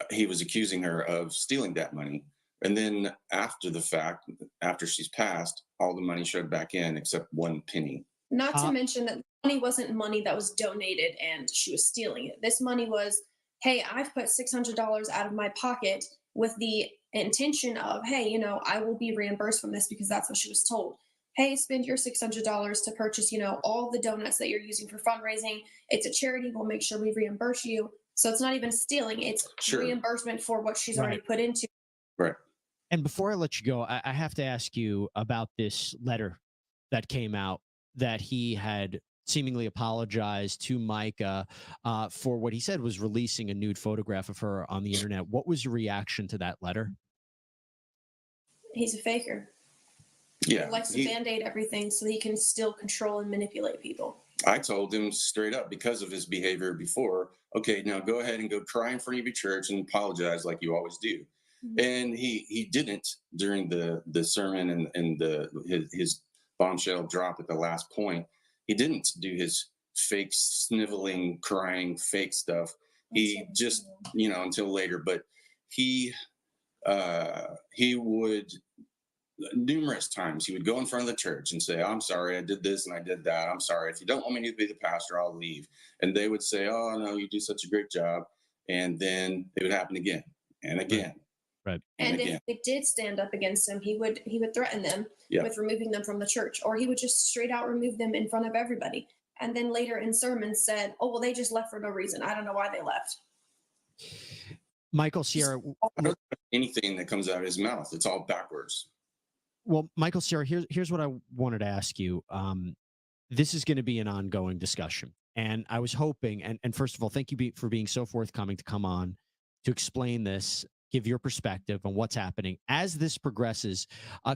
he was accusing her of stealing that money. And then after the fact, after she's passed, all the money showed back in except 1 penny. Not to mention that money wasn't money that was donated and she was stealing it. This money was, hey, I've put $600 out of my pocket with the intention of, hey, I will be reimbursed from this, because that's what she was told. Hey, spend your $600 to purchase, all the donuts that you're using for fundraising. It's a charity. We'll make sure we reimburse you. So it's not even stealing. It's reimbursement for what she's already put into. Right. And before I let you go, I have to ask you about this letter that came out that he had seemingly apologized to Mica for what he said was releasing a nude photograph of her on the internet. What was your reaction to that letter? He's a faker. Yeah. He likes to band-aid everything so he can still control and manipulate people. I told him straight up, because of his behavior before, okay, now go ahead and go cry in front of your church and apologize like you always do. Mm-hmm. And he didn't during the sermon and his bombshell drop at the last point. He didn't do his fake sniveling, crying, fake stuff. He just, until later, but he would numerous times he would go in front of the church and say, I'm sorry, I did this and I did that. I'm sorry. If you don't want me to be the pastor, I'll leave. And they would say, oh, no, you do such a great job. And then it would happen again and again. Right. And if they did stand up against him, he would threaten them with removing them from the church, or he would just straight out remove them in front of everybody. And then later in sermons said, oh, well, they just left for no reason. I don't know why they left. Michael Sierra. I don't know anything that comes out of his mouth. It's all backwards. Well, Michael Sierra, here's what I wanted to ask you. This is going to be an ongoing discussion. And I was hoping, and first of all, thank you for being so forthcoming to come on to explain this, give your perspective on what's happening. As this progresses,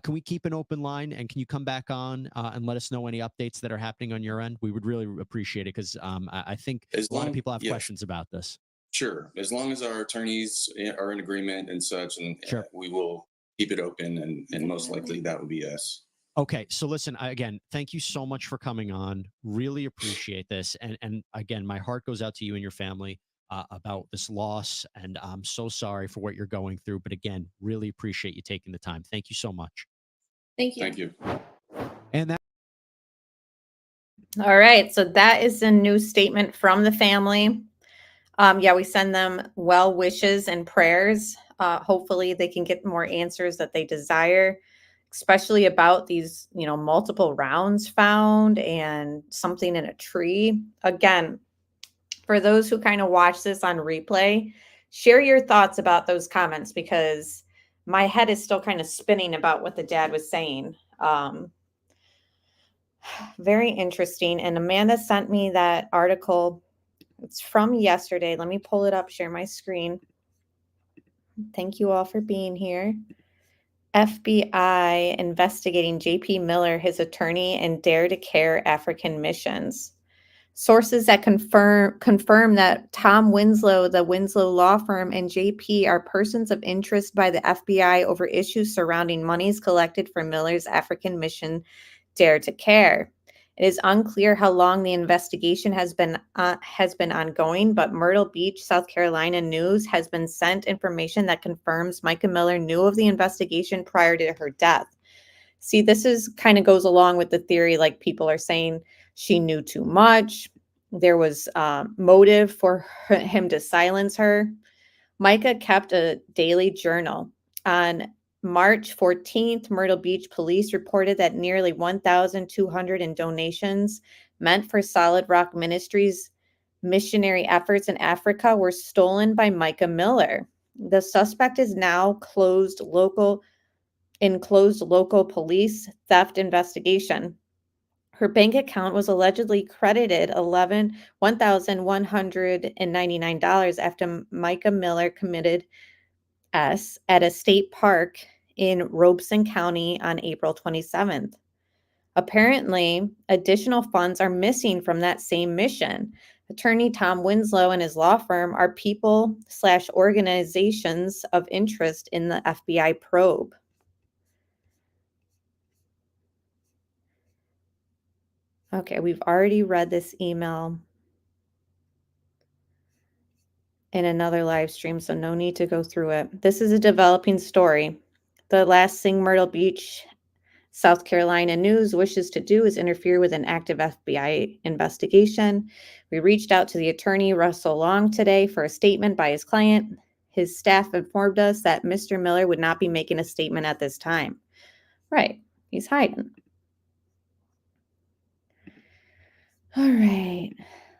can we keep an open line, and can you come back on and let us know any updates that are happening on your end? We would really appreciate it, because I think a lot of people have questions about this. Sure. As long as our attorneys are in agreement and such, and we will keep it open, and most likely that would be us. Okay. So listen, again, thank you so much for coming on. Really appreciate this. And again, my heart goes out to you and your family about this loss. And I'm so sorry for what you're going through. But again, really appreciate you taking the time. Thank you so much. Thank you. Thank you. And that. All right. So that is a new statement from the family. We send them well wishes and prayers. Hopefully they can get more answers that they desire, especially about these, multiple rounds found and something in a tree. Again, for those who kind of watch this on replay, share your thoughts about those comments, because my head is still kind of spinning about what the dad was saying. Very interesting. And Amanda sent me that article. It's from yesterday. Let me pull it up, share my screen. Thank you all for being here. FBI investigating J.P. Miller, his attorney, and Dare to Care African missions. Sources that confirm that Tom Winslow, the Winslow law firm, and JP are persons of interest by the FBI over issues surrounding monies collected for Miller's African mission, Dare to Care. It is unclear how long the investigation has been ongoing, but Myrtle Beach, South Carolina News has been sent information that confirms Mica Miller knew of the investigation prior to her death. See, this is kind of goes along with the theory, like people are saying she knew too much. There was motive for him to silence her. Mica kept a daily journal. On March 14th, Myrtle Beach police reported that nearly 1,200 in donations meant for Solid Rock Ministries missionary efforts in Africa were stolen by Mica Miller. The suspect is now closed local police theft investigation. Her bank account was allegedly credited $1,199 after Mica Miller committed S at a state park in Robeson County on April 27th. Apparently, additional funds are missing from that same mission. Attorney Tom Winslow and his law firm are people/organizations of interest in the FBI probe. Okay, we've already read this email in another live stream, so no need to go through it. This is a developing story. The last thing Myrtle Beach, South Carolina News wishes to do is interfere with an active FBI investigation. We reached out to the attorney, Russell Long, today for a statement by his client. His staff informed us that Mr. Miller would not be making a statement at this time. Right, he's hiding. All right,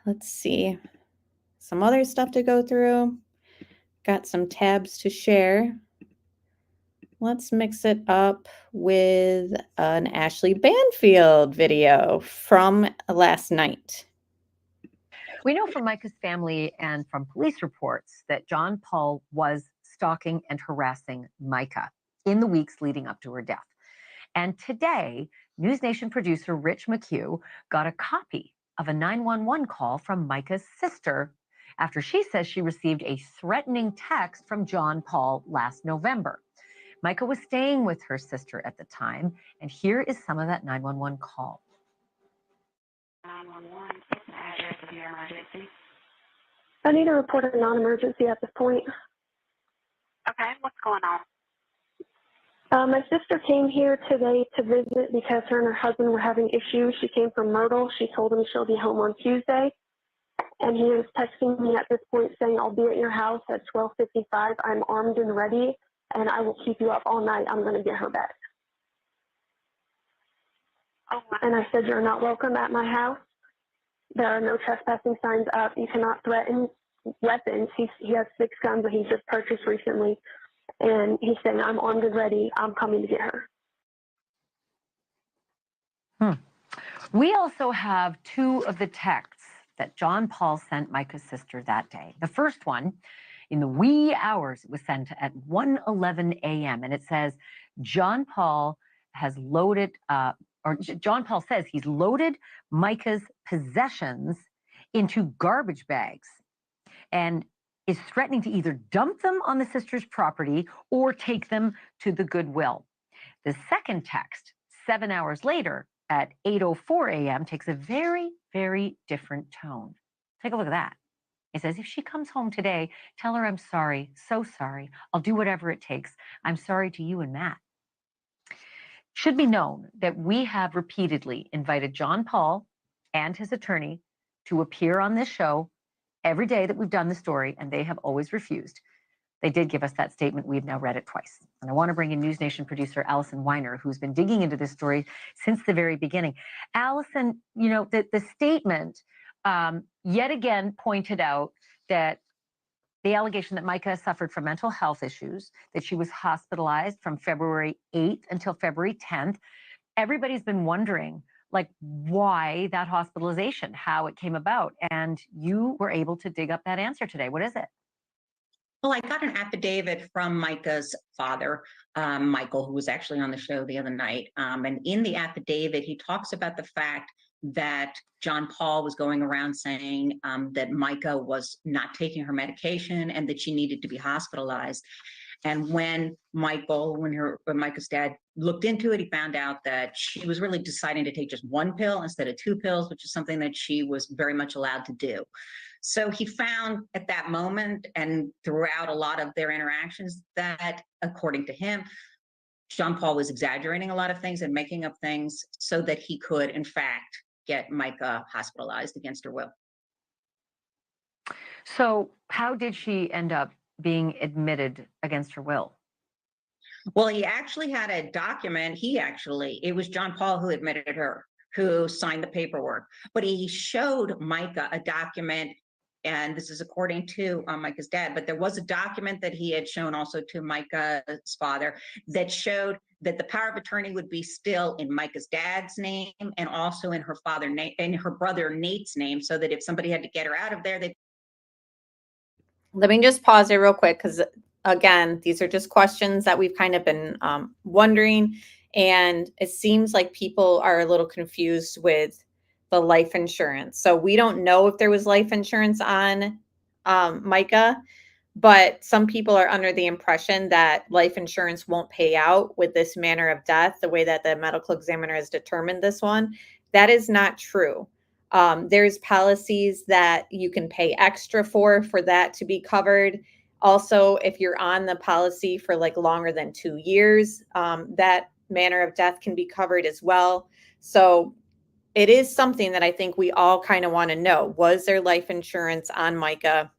let's see. Some other stuff to go through. Got some tabs to share. let's mix it up with an Ashley Banfield video from last night. We know from Mica's family and from police reports that John Paul was stalking and harassing Mica in the weeks leading up to her death. And today, News Nation producer Rich McHugh got a copy of a 911 call from Mica's sister after she says she received a threatening text from John Paul last November. Mica was staying with her sister at the time, and here is some of that 911 call. 911, what's the address of your emergency? I need to report a non-emergency at this point. Okay, what's going on? My sister came here today to visit because her and her husband were having issues. She came from Myrtle. She told him she'll be home on Tuesday. And he is texting me at this point saying, I'll be at your house at 12:55. I'm armed and ready, and I will keep you up all night. I'm going to get her back. Oh, wow. And I said, you're not welcome at my house. There are no trespassing signs up. You cannot threaten weapons. He has 6 guns that he just purchased recently. And he's saying, I'm armed and ready. I'm coming to get her. We also have 2 of the texts that John Paul sent Mica's sister that day. The first one, in the wee hours, it was sent at 1:11 a.m. And it says, John Paul has loaded, John Paul says he's loaded Mica's possessions into garbage bags and is threatening to either dump them on the sister's property or take them to the Goodwill. The second text, 7 hours later at 8:04 a.m., takes a very, very different tone. Take a look at that. It says, if she comes home today, tell her I'm sorry, so sorry. I'll do whatever it takes. I'm sorry to you and Matt. Should be known that we have repeatedly invited John Paul and his attorney to appear on this show every day that we've done the story, and they have always refused. They did give us that statement. We've now read it twice. And I want to bring in News Nation producer Allison Weiner, who's been digging into this story since the very beginning. Allison, you know, the statement yet again pointed out that the allegation that Mica suffered from mental health issues, that she was hospitalized from February 8th until February 10th. Everybody's been wondering, like, why that hospitalization, how it came about. And you were able to dig up that answer today. What is it? Well, I got an affidavit from Mica's father, Michael, who was actually on the show the other night. And in the affidavit, he talks about the fact that John Paul was going around saying that Mica was not taking her medication and that she needed to be hospitalized. And when Mica's dad looked into it, he found out that she was really deciding to take just 1 pill instead of 2 pills, which is something that she was very much allowed to do. So he found at that moment and throughout a lot of their interactions that, according to him, John Paul was exaggerating a lot of things and making up things so that he could, in fact, get Mica hospitalized against her will. So how did she end up being admitted against her will? Well, he actually had a document. It was John Paul who admitted her, who signed the paperwork. But he showed Mica a document, and this is according to Mica's dad, but there was a document that he had shown also to Mica's father that showed that the power of attorney would be still in Mica's dad's name and also in her brother Nate's name, so that if somebody had to get her out of there, they. Let me just pause there real quick, because again, these are just questions that we've kind of been wondering, and it seems like people are a little confused with the life insurance. So we don't know if there was life insurance on Mica, but some people are under the impression that life insurance won't pay out with this manner of death, the way that the medical examiner has determined this one. That is not true. There's policies that you can pay extra for that to be covered. Also, if you're on the policy for like longer than 2 years, that manner of death can be covered as well. So it is something that I think we all kind of want to know. Was there life insurance on Mica?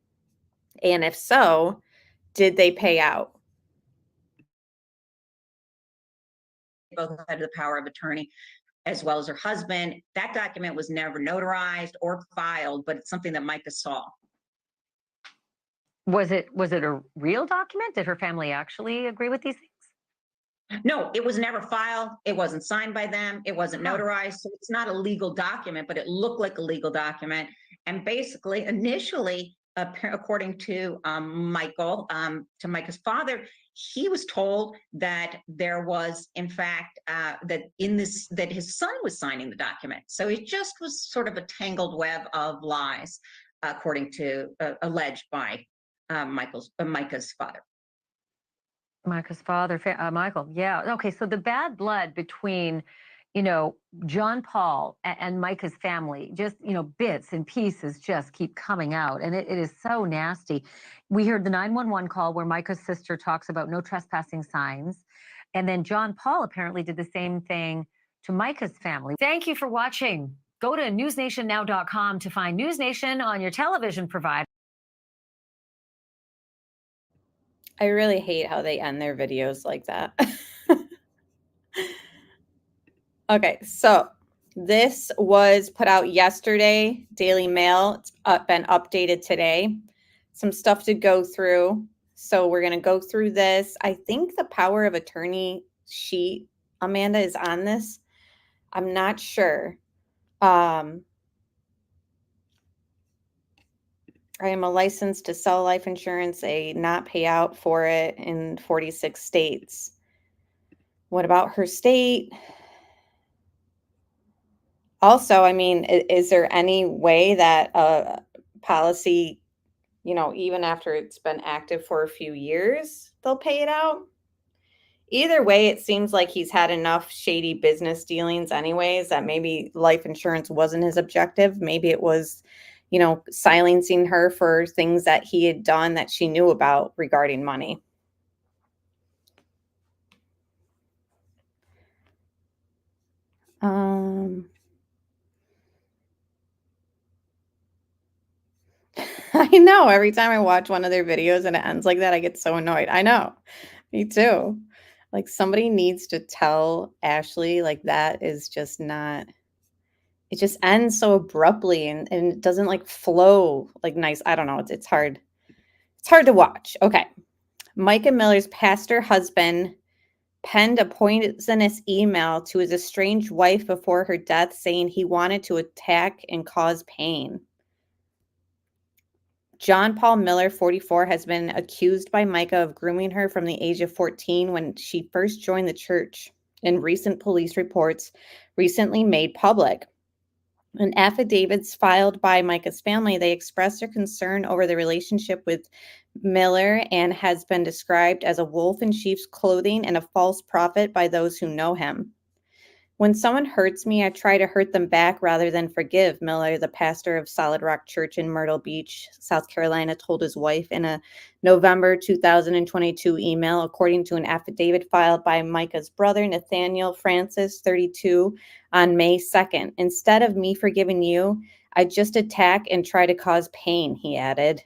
And if so, did they pay out? Both had the power of attorney, as well as her husband. That document was never notarized or filed, but it's something that Mica saw. Was it a real document? Did her family actually agree with these things? No, it was never filed. It wasn't signed by them. It wasn't notarized. So it's not a legal document, but it looked like a legal document. And basically, initially, according to Michael, to Micah's father, he was told that there was, in fact, that his son was signing the document. So it just was sort of a tangled web of lies, according to alleged by Micah's father. Micah's father, Michael. Yeah. Okay. So the bad blood between, John Paul and Micah's family, just, bits and pieces just keep coming out. And it is so nasty. We heard the 911 call where Micah's sister talks about no trespassing signs. And then John Paul apparently did the same thing to Micah's family. Thank you for watching. Go to newsnationnow.com to find News Nation on your television provider. I really hate how they end their videos like that. Okay, so this was put out yesterday, Daily Mail. It's been updated today. Some stuff to go through. So we're going to go through this. I think the power of attorney sheet, Amanda, is on this. I'm not sure. I am a license to sell life insurance, a not pay out for it in 46 states. What about her state? Also, I mean, is there any way that a policy, even after it's been active for a few years, they'll pay it out? Either way, it seems like he's had enough shady business dealings anyways that maybe life insurance wasn't his objective. Maybe it was, silencing her for things that he had done that she knew about regarding money. I know. Every time I watch one of their videos and it ends like that, I get so annoyed. I know. Me too. Like, somebody needs to tell Ashley, like, that is just not, it just ends so abruptly and it doesn't like flow like nice. I don't know. It's hard. It's hard to watch. Okay. Micah Miller's pastor husband penned a poisonous email to his estranged wife before her death saying he wanted to attack and cause pain. John Paul Miller, 44, has been accused by Mica of grooming her from the age of 14 when she first joined the church, in recent police reports recently made public. In affidavits filed by Mica's family, they expressed their concern over the relationship with Miller and has been described as a wolf in sheep's clothing and a false prophet by those who know him. When someone hurts me, I try to hurt them back rather than forgive, Miller, the pastor of Solid Rock Church in Myrtle Beach, South Carolina, told his wife in a November 2022 email, according to an affidavit filed by Micah's brother, Nathaniel Francis, 32, on May 2nd. Instead of me forgiving you, I just attack and try to cause pain, he added.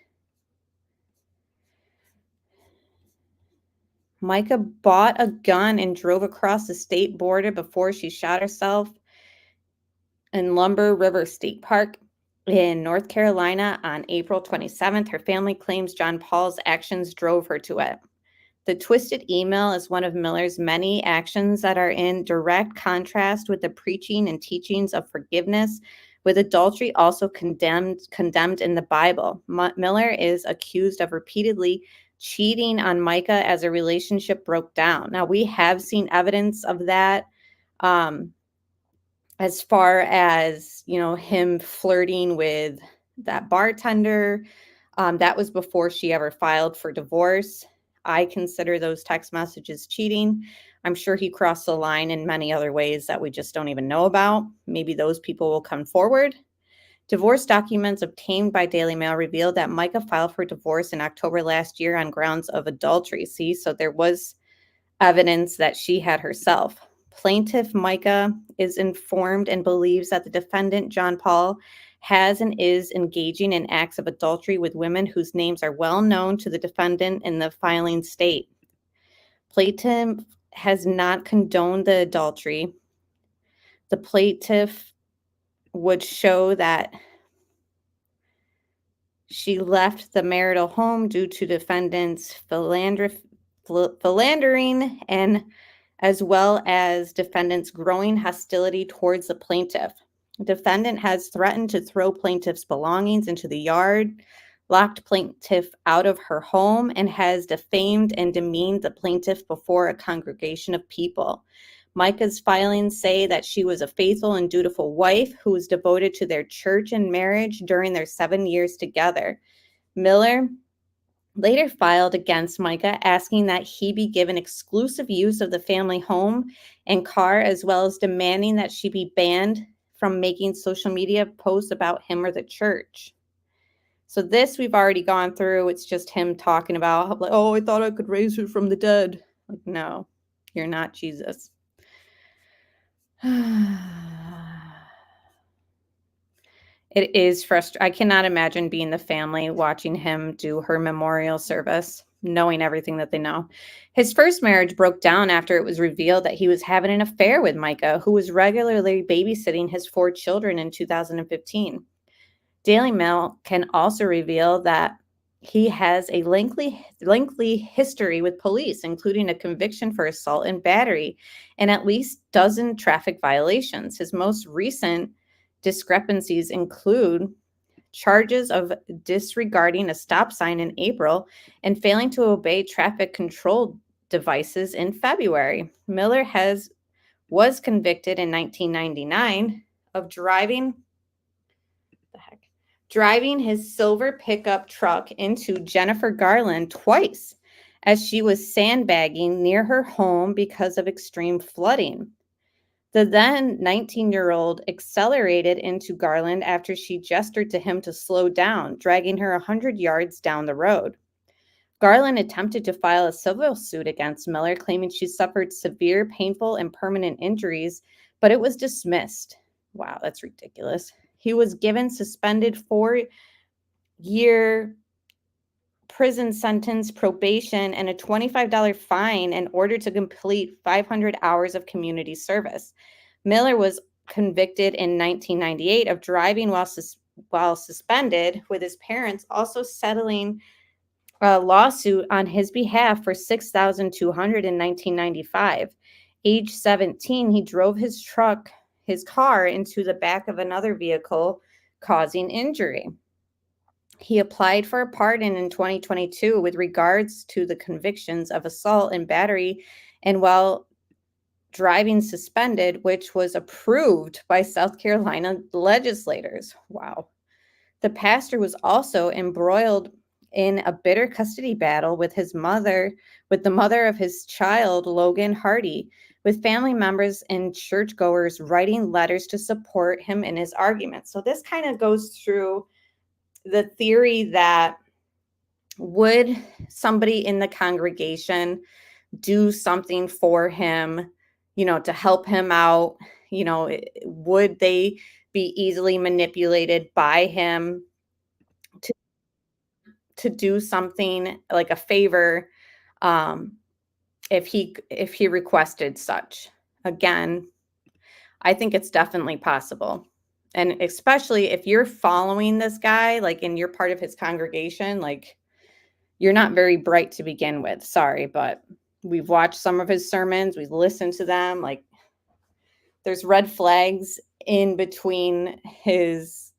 Mica bought a gun and drove across the state border before she shot herself in Lumber River State Park in North Carolina on April 27th. Her family claims John Paul's actions drove her to it. The twisted email is one of Miller's many actions that are in direct contrast with the preaching and teachings of forgiveness, with adultery also condemned in the Bible. Miller is accused of repeatedly cheating on Mica as a relationship broke down. Now, we have seen evidence of that. As far as, him flirting with that bartender, that was before she ever filed for divorce. I consider those text messages cheating. I'm sure he crossed the line in many other ways that we just don't even know about. Maybe those people will come forward. Divorce documents obtained by Daily Mail revealed that Mica filed for divorce in October last year on grounds of adultery. See, so there was evidence that she had herself. Plaintiff Mica is informed and believes that the defendant, John Paul, has and is engaging in acts of adultery with women whose names are well known to the defendant in the filing state. Plaintiff has not condoned the adultery. The plaintiff would show that she left the marital home due to defendant's philandering and as well as defendant's growing hostility towards the plaintiff. Defendant has threatened to throw plaintiff's belongings into the yard, locked plaintiff out of her home, and has defamed and demeaned the plaintiff before a congregation of people. Mica's filings say that she was a faithful and dutiful wife who was devoted to their church and marriage during their 7 years together. Miller later filed against Mica, asking that he be given exclusive use of the family home and car, as well as demanding that she be banned from making social media posts about him or the church. So this we've already gone through. It's just him talking about, like, oh, I thought I could raise her from the dead. Like, no, you're not Jesus. It is frustrating. I cannot imagine being the family watching him do her memorial service, knowing everything that they know. His first marriage broke down after it was revealed that he was having an affair with Mica, who was regularly babysitting his 4 children in 2015. Daily Mail can also reveal that he has a lengthy history with police, including a conviction for assault and battery and at least a dozen traffic violations. His most recent discrepancies include charges of disregarding a stop sign in April and failing to obey traffic control devices in February. Miller was convicted in 1999 of driving his silver pickup truck into Jennifer Garland twice as she was sandbagging near her home because of extreme flooding. The then 19-year-old accelerated into Garland after she gestured to him to slow down, dragging her 100 yards down the road. Garland attempted to file a civil suit against Miller, claiming she suffered severe, painful, and permanent injuries, but it was dismissed. Wow, that's ridiculous. He was given suspended 4-year prison sentence, probation, and a $25 fine in order to complete 500 hours of community service. Miller was convicted in 1998 of driving while suspended, with his parents also settling a lawsuit on his behalf for $6,200 in 1995. Age 17, he drove his car into the back of another vehicle, causing injury. He applied for a pardon in 2022 with regards to the convictions of assault and battery, and while driving suspended, which was approved by South Carolina legislators. Wow. The pastor was also embroiled in a bitter custody battle with the mother of his child, Logan Hardy, with family members and churchgoers writing letters to support him in his argument. So this kind of goes through the theory that would somebody in the congregation do something for him, to help him out? Would they be easily manipulated by him to do something like a favor, if he requested such? Again, I think it's definitely possible. And especially if you're following this guy, like, and you're part of his congregation, like, you're not very bright to begin with. Sorry, but we've watched some of his sermons. We've listened to them. Like, there's red flags in between his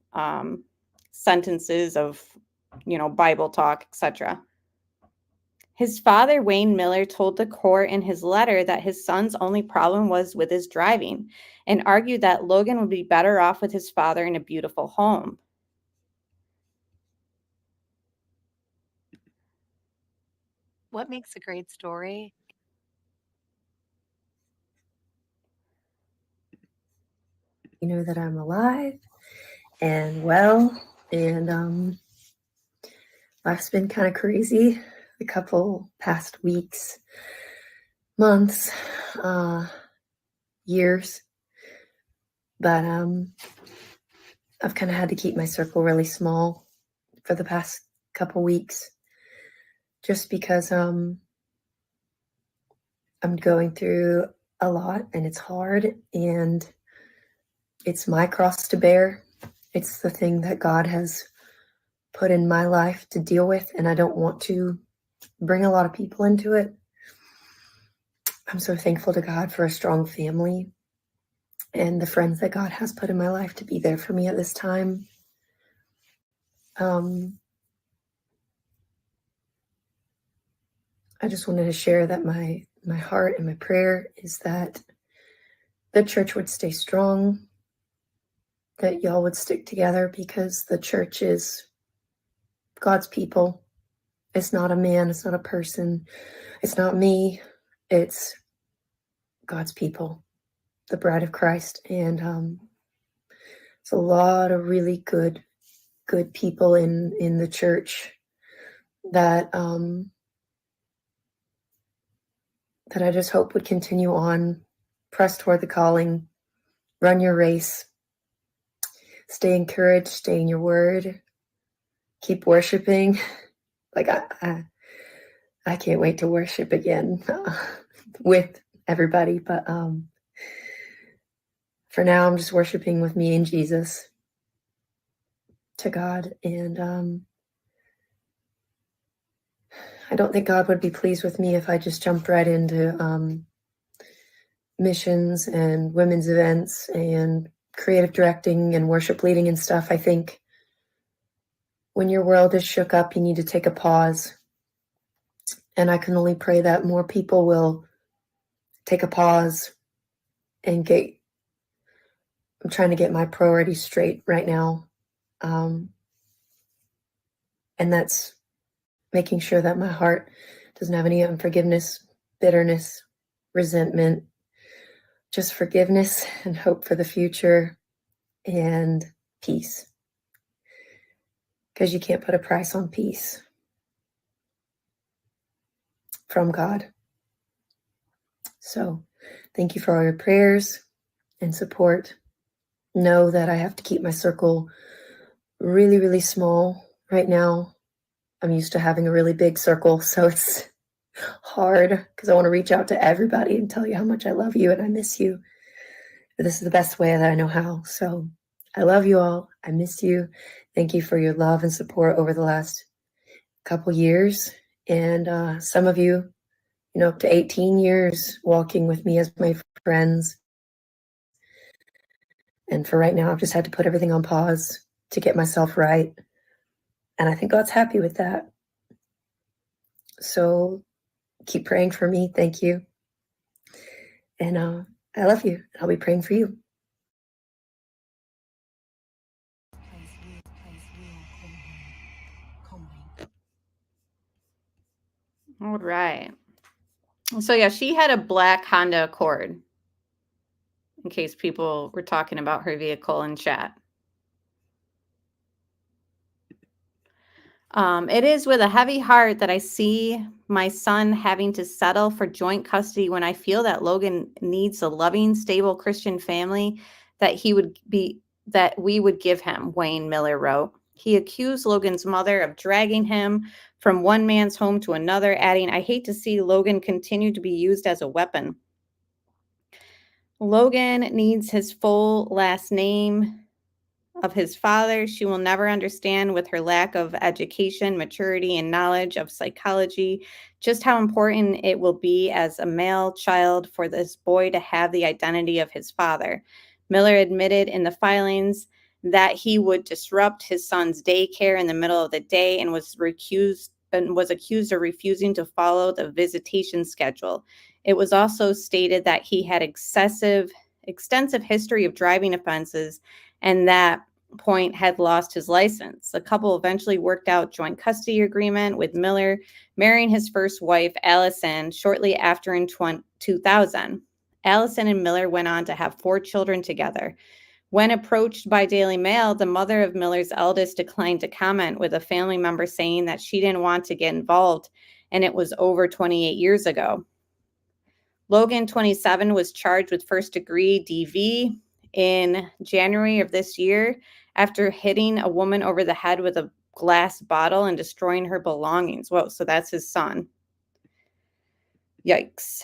sentences of, Bible talk, etc. His father, Wayne Miller, told the court in his letter that his son's only problem was with his driving, and argued that Logan would be better off with his father in a beautiful home. What makes a great story? That I'm alive and well, and life's been kind of crazy the couple past weeks, months, years, but I've kind of had to keep my circle really small for the past couple weeks, just because I'm going through a lot and it's hard, and it's my cross to bear. It's the thing that God has put in my life to deal with, and I don't want to bring a lot of people into it. I'm so thankful to God for a strong family and the friends that God has put in my life to be there for me at this time. I just wanted to share that my heart and my prayer is that the church would stay strong, that y'all would stick together, because the church is God's people. It's not a man, it's not a person, it's not me, it's God's people, the bride of Christ. And it's a lot of really good people in the church that that I just hope would continue on, press toward the calling, run your race, stay encouraged, stay in your word, keep worshiping. Like I can't wait to worship again with everybody, but for now I'm just worshiping with me and Jesus to God. And I don't think God would be pleased with me if I just jumped right into missions and women's events and creative directing and worship leading and stuff. I think when your world is shook up, you need to take a pause. And I can only pray that more people will take a pause and I'm trying to get my priorities straight right now. And that's making sure that my heart doesn't have any unforgiveness, bitterness, resentment, just forgiveness and hope for the future and peace. Because you can't put a price on peace from God. So thank you for all your prayers and support. Know that I have to keep my circle really, really small right now. I'm used to having a really big circle, so it's hard because I want to reach out to everybody and tell you how much I love you and I miss you. But this is the best way that I know how. So I love you all. I miss you. Thank you for your love and support over the last couple years. And some of you, up to 18 years walking with me as my friends. And for right now, I've just had to put everything on pause to get myself right. And I think God's happy with that. So keep praying for me. Thank you. And I love you. I'll be praying for you. All right. So yeah, she had a black Honda Accord, in case people were talking about her vehicle in chat. It is with a heavy heart that I see my son having to settle for joint custody when I feel that Logan needs a loving, stable Christian family that we would give him, Wayne Miller wrote. He accused Logan's mother of dragging him from one man's home to another, adding, "I hate to see Logan continue to be used as a weapon." Logan needs his full last name of his father. She will never understand, with her lack of education, maturity, and knowledge of psychology, just how important it will be as a male child for this boy to have the identity of his father. Miller admitted in the filings that he would disrupt his son's daycare in the middle of the day and was accused of refusing to follow the visitation schedule. It was also stated that he had extensive history of driving offenses, and that point had lost his license. The couple eventually worked out joint custody agreement, with Miller marrying his first wife, Allison, shortly after in 2000. Allison and Miller went on to have 4 children together. When approached by Daily Mail, the mother of Miller's eldest declined to comment, with a family member saying that she didn't want to get involved, and it was over 28 years ago. Logan, 27, was charged with first-degree DV in January of this year after hitting a woman over the head with a glass bottle and destroying her belongings. Whoa, so that's his son. Yikes.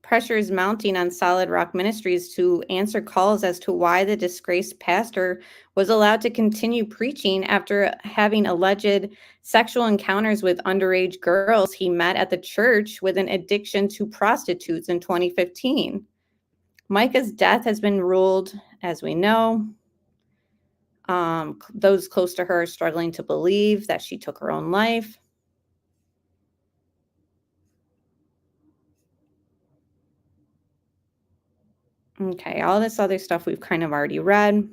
pressure is mounting on Solid Rock Ministries to answer calls as to why the disgraced pastor was allowed to continue preaching after having alleged sexual encounters with underage girls he met at the church with an addiction to prostitutes in 2015. Mica's death has been ruled, as we know. Those close to her are struggling to believe that she took her own life. Okay, all this other stuff we've kind of already read.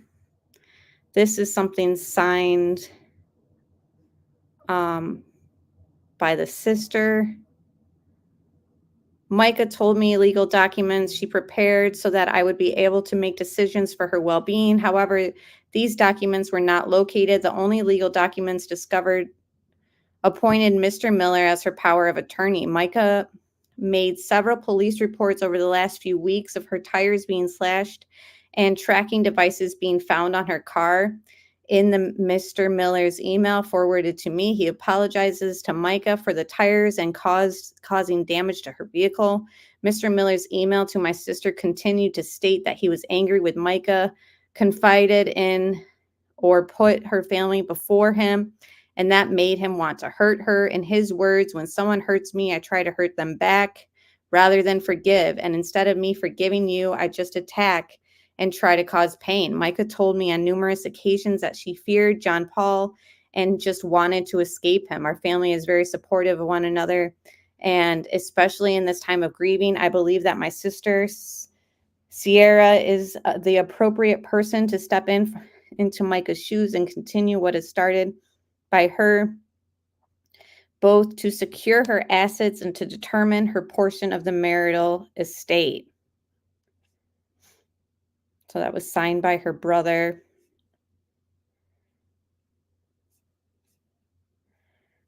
This is something signed by the sister. Mica told me legal documents she prepared so that I would be able to make decisions for her well-being. However, these documents were not located. The only legal documents discovered appointed Mr. Miller as her power of attorney. Mica made several police reports over the last few weeks of her tires being slashed and tracking devices being found on her car. In the Mr. Miller's email forwarded to me, he apologizes to Mica for the tires and causing damage to her vehicle. Mr. Miller's email to my sister continued to state that he was angry with Mica, confided in or put her family before him, and that made him want to hurt her. In his words, when someone hurts me, I try to hurt them back rather than forgive. And instead of me forgiving you, I just attack and try to cause pain. Mica told me on numerous occasions that she feared John Paul and just wanted to escape him. Our family is very supportive of one another, and especially in this time of grieving, I believe that my sister, Sierra, is the appropriate person to step into Mica's shoes and continue what is started by her, both to secure her assets and to determine her portion of the marital estate. So that was signed by her brother.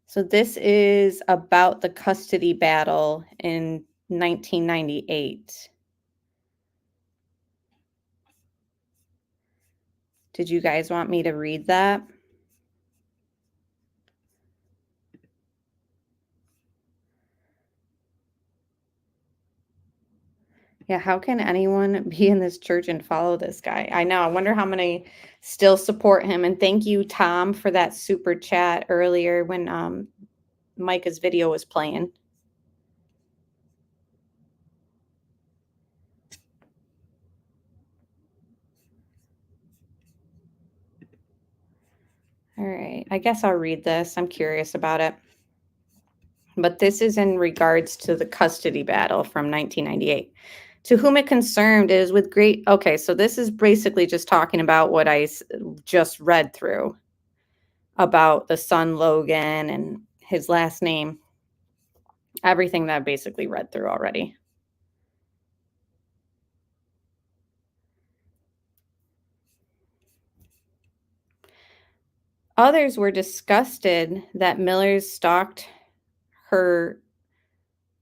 So this is about the custody battle in 1998. Did you guys want me to read that? Yeah, how can anyone be in this church and follow this guy? I know. I wonder how many still support him. And thank you, Tom, for that super chat earlier when Mica's video was playing. All right. I guess I'll read this. I'm curious about it. But this is in regards to the custody battle from 1998. To whom it concerned is with great... Okay, so this is basically just talking about what I just read through about the son Logan and his last name. Everything that I basically read through already. Others were disgusted that Millers stalked her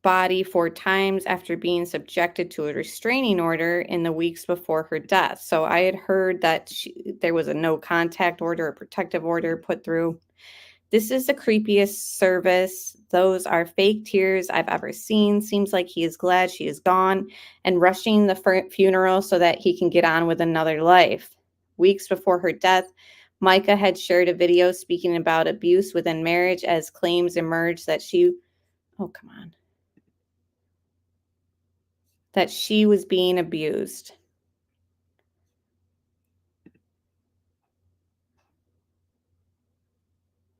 body 4 times after being subjected to a restraining order in the weeks before her death. So I had heard that there was a no contact order, a protective order put through. This is the creepiest service. Those are fake tears I've ever seen. Seems like he is glad she is gone and rushing the funeral so that he can get on with another life. Weeks before her death, Mica had shared a video speaking about abuse within marriage as claims emerged that that she was being abused.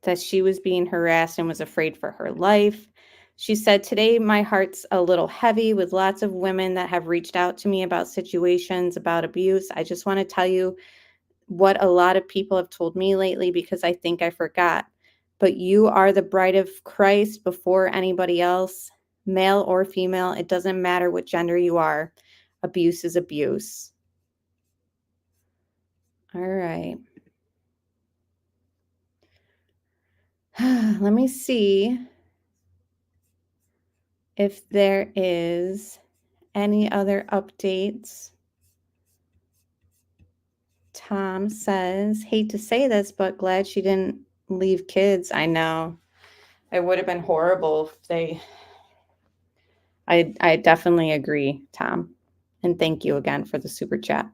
That she was being harassed and was afraid for her life. She said, today my heart's a little heavy with lots of women that have reached out to me about situations, about abuse. I just want to tell you what a lot of people have told me lately because I think I forgot. But you are the bride of Christ before anybody else, male or female. It doesn't matter what gender you are. Abuse is abuse. All right. Let me see if there is any other updates. Tom says, hate to say this, but glad she didn't leave kids. I know. It would have been horrible if they I definitely agree, Tom. And thank you again for the super chat.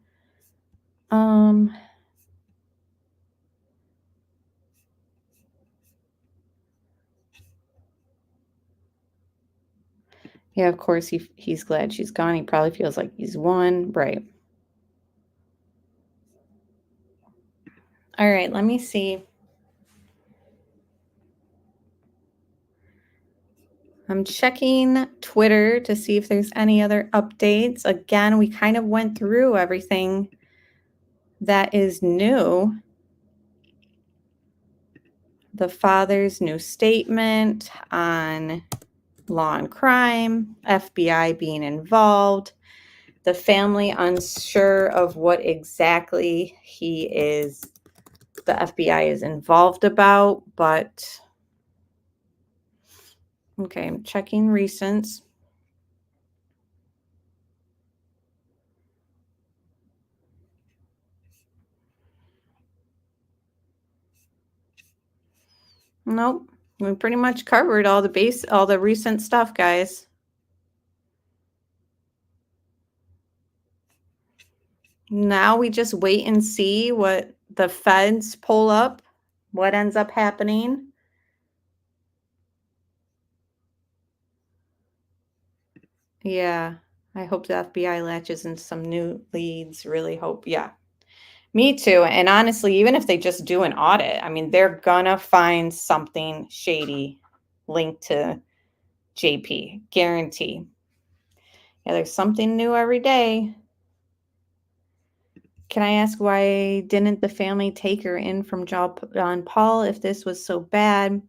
Yeah, of course he's glad she's gone. He probably feels like he's won. Right. All right, let me see. I'm checking Twitter to see if there's any other updates. Again, we kind of went through everything that is new. The father's new statement on law and crime, FBI being involved, the family unsure of what exactly the FBI is involved about, but okay, I'm checking recents. Nope. We pretty much covered all the recent stuff, guys. Now we just wait and see what the feds pull up, what ends up happening. Yeah, I hope the FBI latches into some new leads. Really hope. Yeah, me too. And honestly, even if they just do an audit, I mean, they're gonna find something shady linked to JP. Guarantee. Yeah, there's something new every day. Can I ask why didn't the family take her in from John Paul if this was so bad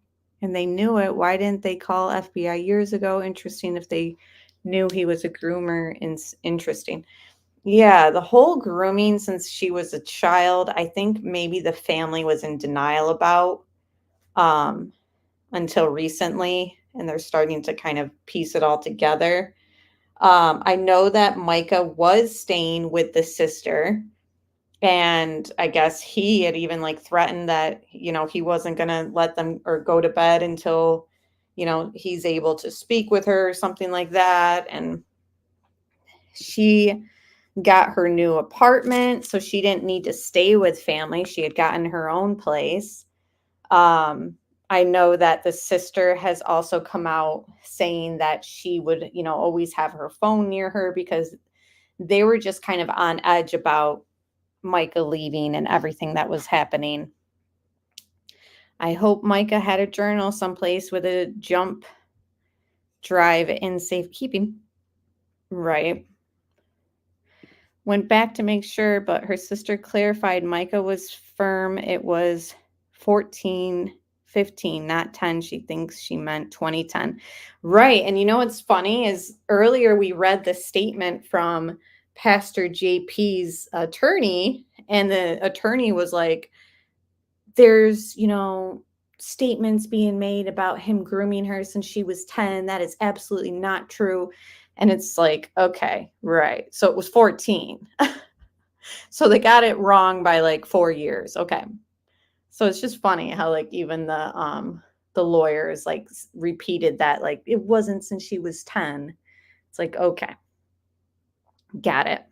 and they knew it? Why didn't they call FBI years ago? Interesting if they knew he was a groomer. Interesting. Yeah, the whole grooming since she was a child, I think maybe the family was in denial about until recently, and they're starting to kind of piece it all together. I know that Mica was staying with the sister, and I guess he had even like threatened that, he wasn't going to let them or go to bed until, he's able to speak with her or something like that. And she got her new apartment, so she didn't need to stay with family. She had gotten her own place. I know that the sister has also come out saying that she would, always have her phone near her because they were just kind of on edge about Mica leaving and everything that was happening. I hope Mica had a journal someplace with a jump drive in safekeeping. Right. Went back to make sure, but her sister clarified Mica was firm. It was 1415, not 10. She thinks she meant 2010. Right. And what's funny is earlier we read the statement from Pastor JP's attorney, and the attorney was like, there's, statements being made about him grooming her since she was 10. That is absolutely not true. And it's like, okay, right. So it was 14. So they got it wrong by like 4 years. Okay. So it's just funny how like even the lawyers like repeated that, like it wasn't since she was 10. It's like, okay. Got it.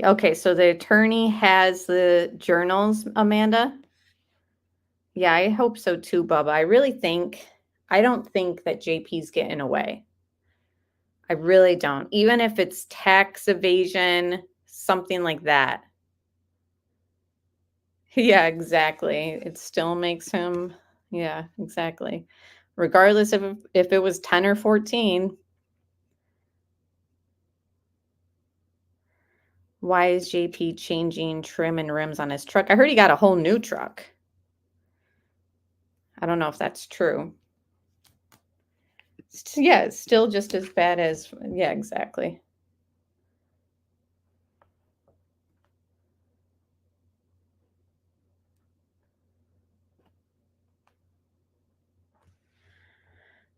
Okay, so the attorney has the journals, Amanda. Yeah, I hope so too, Bubba. I don't think that JP's getting away. I really don't. Even if it's tax evasion, something like that. Yeah, exactly. It still makes him, yeah, exactly. Regardless of if it was 10 or 14. Why is JP changing trim and rims on his truck? I heard he got a whole new truck. I don't know if that's true. Yeah, it's still just as bad as, yeah, exactly.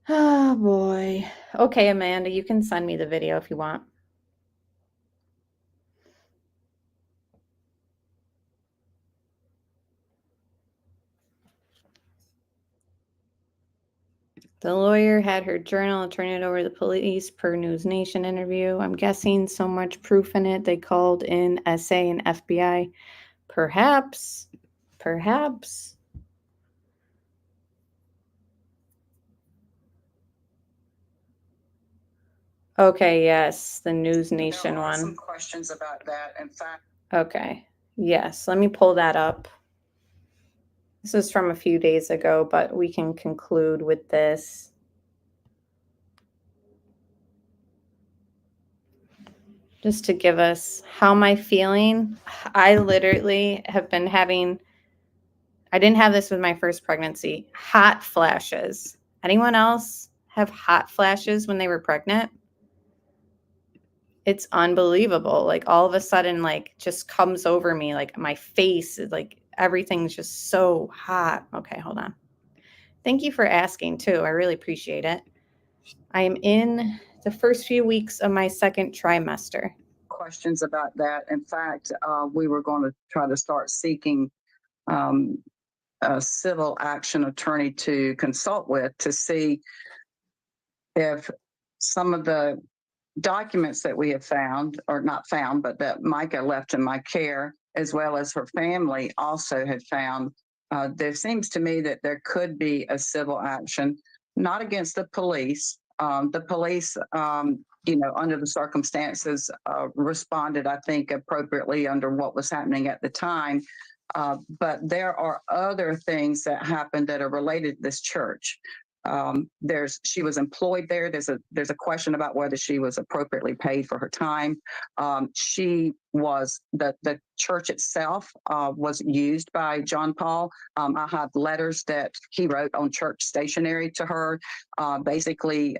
Oh boy. Okay, Amanda, you can send me the video if you want. The lawyer had her journal and turned it over to the police per News Nation interview. I'm guessing so much proof in it, they called in SA and FBI. Perhaps. Okay, yes, the News Nation There are one. some questions about that. In fact, Okay, yes, let me pull that up. This is from a few days ago, but we can conclude with this. Just to give us how am I feeling. I literally have been having, I didn't have this with my first pregnancy, hot flashes. Anyone else have hot flashes when they were pregnant? It's unbelievable. Like all of a sudden, like just comes over me. Like my face is like everything's just so hot. Okay, hold on. Thank you for asking too. I really appreciate it. I am in the first few weeks of my second trimester. questions about that. In fact, we were going to try to start seeking a civil action attorney to consult with to see if some of the documents that we have found, or not found, but that Mica left in my care, as well as her family also had found, there seems to me that there could be a civil action, not against the police. The police, under the circumstances, responded, I think, appropriately under what was happening at the time. But there are other things that happened that are related to this church. She was employed there. There's a question about whether she was appropriately paid for her time. She was the church itself was used by John Paul. I have letters that he wrote on church stationery to her, basically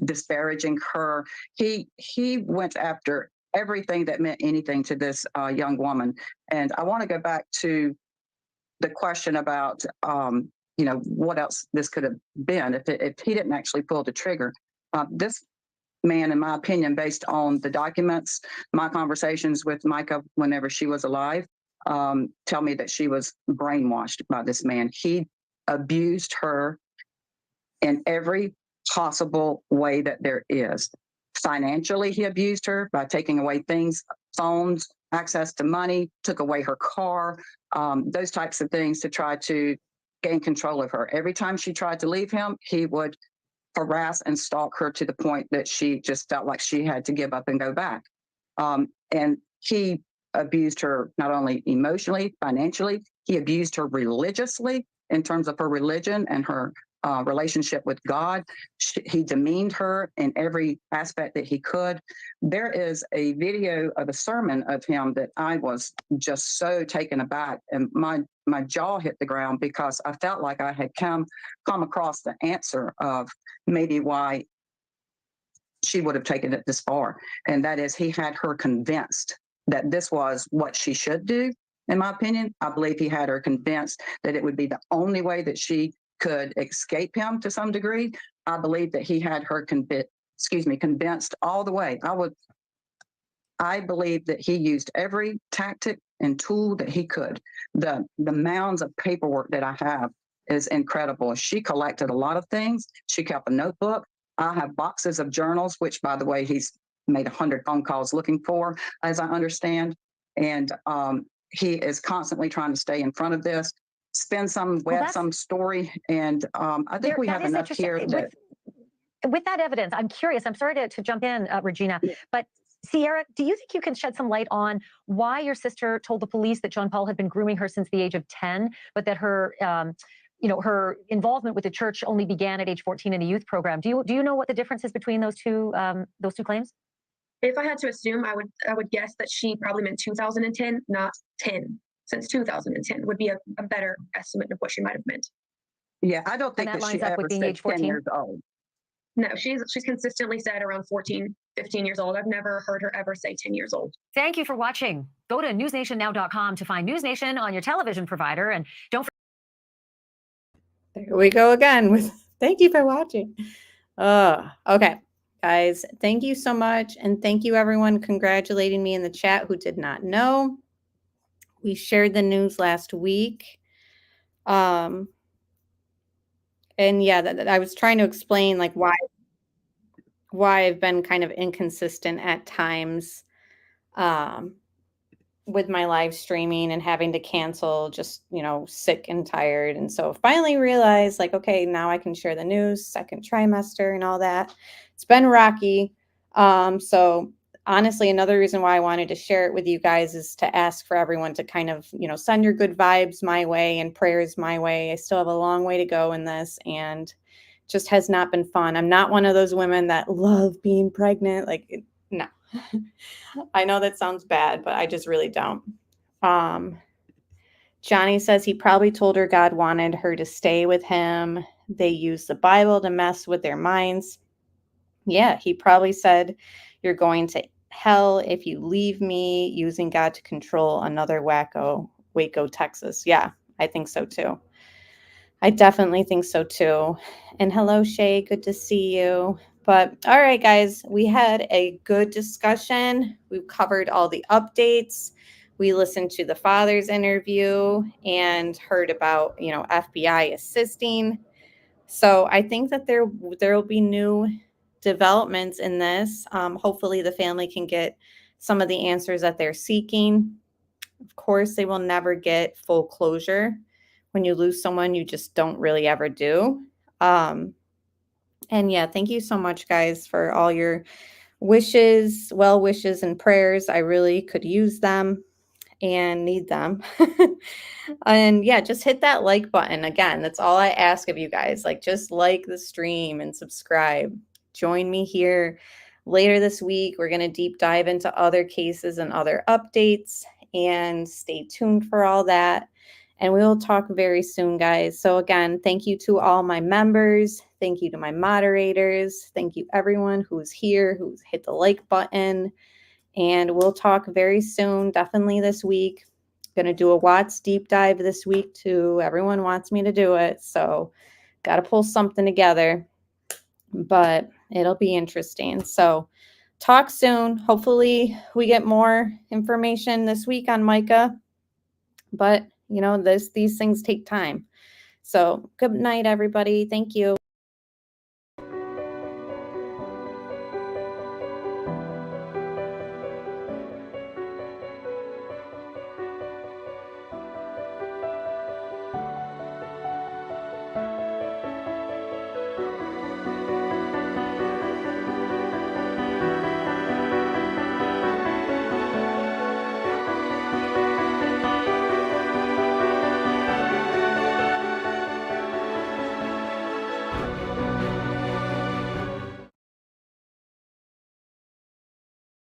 disparaging her. He went after everything that meant anything to this young woman. And I want to go back to the question about what else this could have been if he didn't actually pull the trigger. This man, in my opinion, based on the documents, my conversations with Mica whenever she was alive, tell me that she was brainwashed by this man. He abused her in every possible way that there is. Financially, he abused her by taking away things, phones, access to money, took away her car, those types of things to try to gain control of her. Every time she tried to leave him, he would harass and stalk her to the point that she just felt like she had to give up and go back. And he abused her not only emotionally, financially, he abused her religiously in terms of her religion and her relationship with God. He demeaned her in every aspect that he could. There is a video of a sermon of him that I was just so taken aback, and my jaw hit the ground because I felt like I had come across the answer of maybe why she would have taken it this far. And that is, he had her convinced that this was what she should do. In my opinion, I believe he had her convinced that it would be the only way that she could escape him to some degree. I believe that he had her convinced all the way. I believe that he used every tactic and tool that he could. The mounds of paperwork that I have is incredible. She collected a lot of things. She kept a notebook. I have boxes of journals, which, by the way, he's made 100 phone calls looking for, as I understand. And he is constantly trying to stay in front of this, spin some story. And I think we have enough here that. With that evidence, I'm curious. I'm sorry to jump in, Regina, but Sierra, do you think you can shed some light on why your sister told the police that John Paul had been grooming her since the age of 10, but that her, her involvement with the church only began at age 14 in a youth program? Do you know what the difference is between those two claims? If I had to assume, I would guess that she probably meant 2010, not 10. Since 2010 would be a better estimate of what she might have meant. Yeah, I don't think that she ever said 10 years old. No, she's consistently said around 14, 15 years old. I've never heard her ever say 10 years old. Thank you for watching. Go to newsnationnow.com to find News Nation on your television provider. And don't forget. There we go again with thank you for watching. Okay, guys, thank you so much. And thank you everyone congratulating me in the chat who did not know. We shared the news last week. And yeah, I was trying to explain like why I've been kind of inconsistent at times um, with my live streaming and having to cancel, just, sick and tired. And so finally realized like, okay, now I can share the news, second trimester and all that. It's been rocky. So honestly, another reason why I wanted to share it with you guys is to ask for everyone to kind of, send your good vibes my way and prayers my way. I still have a long way to go in this, and just has not been fun. I'm not one of those women that love being pregnant. Like, no. I know that sounds bad, but I just really don't. Johnny says he probably told her God wanted her to stay with him. They use the Bible to mess with their minds. Yeah, he probably said, "You're going to hell if you leave me," using God to control another wacko, Waco, Texas. Yeah, I think so too. I definitely think so too. And hello, Shay. Good to see you. But all right, guys, we had a good discussion. We've covered all the updates. We listened to the father's interview and heard about, FBI assisting. So I think that there will be new developments in this. Hopefully the family can get some of the answers that they're seeking. Of course, they will never get full closure. When you lose someone, you just don't really ever do. And yeah, thank you so much, guys, for all your wishes, well wishes, and prayers. I really could use them and need them. And yeah, just hit that like button. Again, that's all I ask of you guys. Like, just like the stream and subscribe. Join me here later this week. We're going to deep dive into other cases and other updates, and stay tuned for all that. And we will talk very soon, guys. So again, thank you to all my members. Thank you to my moderators. Thank you everyone who's here, who's hit the like button. And we'll talk very soon, definitely this week. Going to do a Watts deep dive this week too. Everyone wants me to do it, so got to pull something together. But it'll be interesting. So talk soon. Hopefully we get more information this week on Mica. But these things take time. So good night, everybody. Thank you.